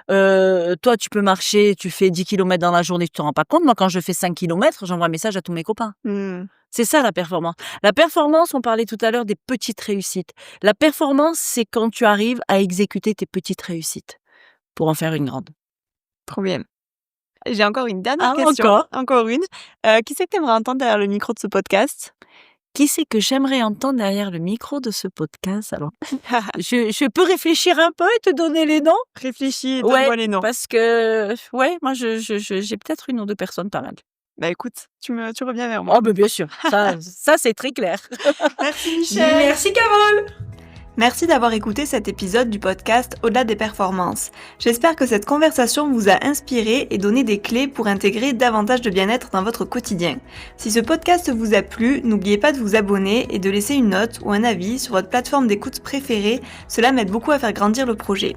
Toi, tu peux marcher, tu fais 10 kilomètres dans la journée, tu te rends pas compte. Moi, quand je fais 5 kilomètres, j'envoie un message à tous mes copains. Mmh. C'est ça la performance. La performance, on parlait tout à l'heure des petites réussites. La performance, c'est quand tu arrives à exécuter tes petites réussites pour en faire une grande. Trop bien. J'ai encore une dernière Ah question, encore? encore une. Qui c'est que tu aimerais entendre derrière le micro de ce podcast? Qui c'est que j'aimerais entendre derrière le micro de ce podcast? Alors, je peux réfléchir un peu et te donner les noms? Réfléchis et Ouais, donne-moi les noms. parce que ouais, moi j'ai peut-être 1 ou 2 personnes pas mal. Bah, écoute, tu reviens vers moi. Oh bien sûr, ça c'est très clair. Merci Michel. Merci Carole. Merci d'avoir écouté cet épisode du podcast Au-delà des performances. J'espère que cette conversation vous a inspiré et donné des clés pour intégrer davantage de bien-être dans votre quotidien. Si ce podcast vous a plu, n'oubliez pas de vous abonner et de laisser une note ou un avis sur votre plateforme d'écoute préférée, cela m'aide beaucoup à faire grandir le projet.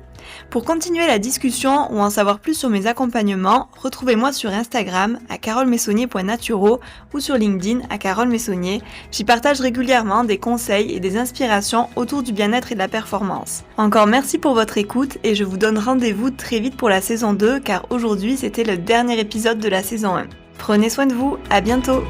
Pour continuer la discussion ou en savoir plus sur mes accompagnements, retrouvez-moi sur Instagram à carolmessonnier.naturo ou sur LinkedIn à Carole Messonnier. J'y partage régulièrement des conseils et des inspirations autour du bien-être et de la performance. Encore merci pour votre écoute et je vous donne rendez-vous très vite pour la saison 2 car aujourd'hui c'était le dernier épisode de la saison 1. Prenez soin de vous, à bientôt!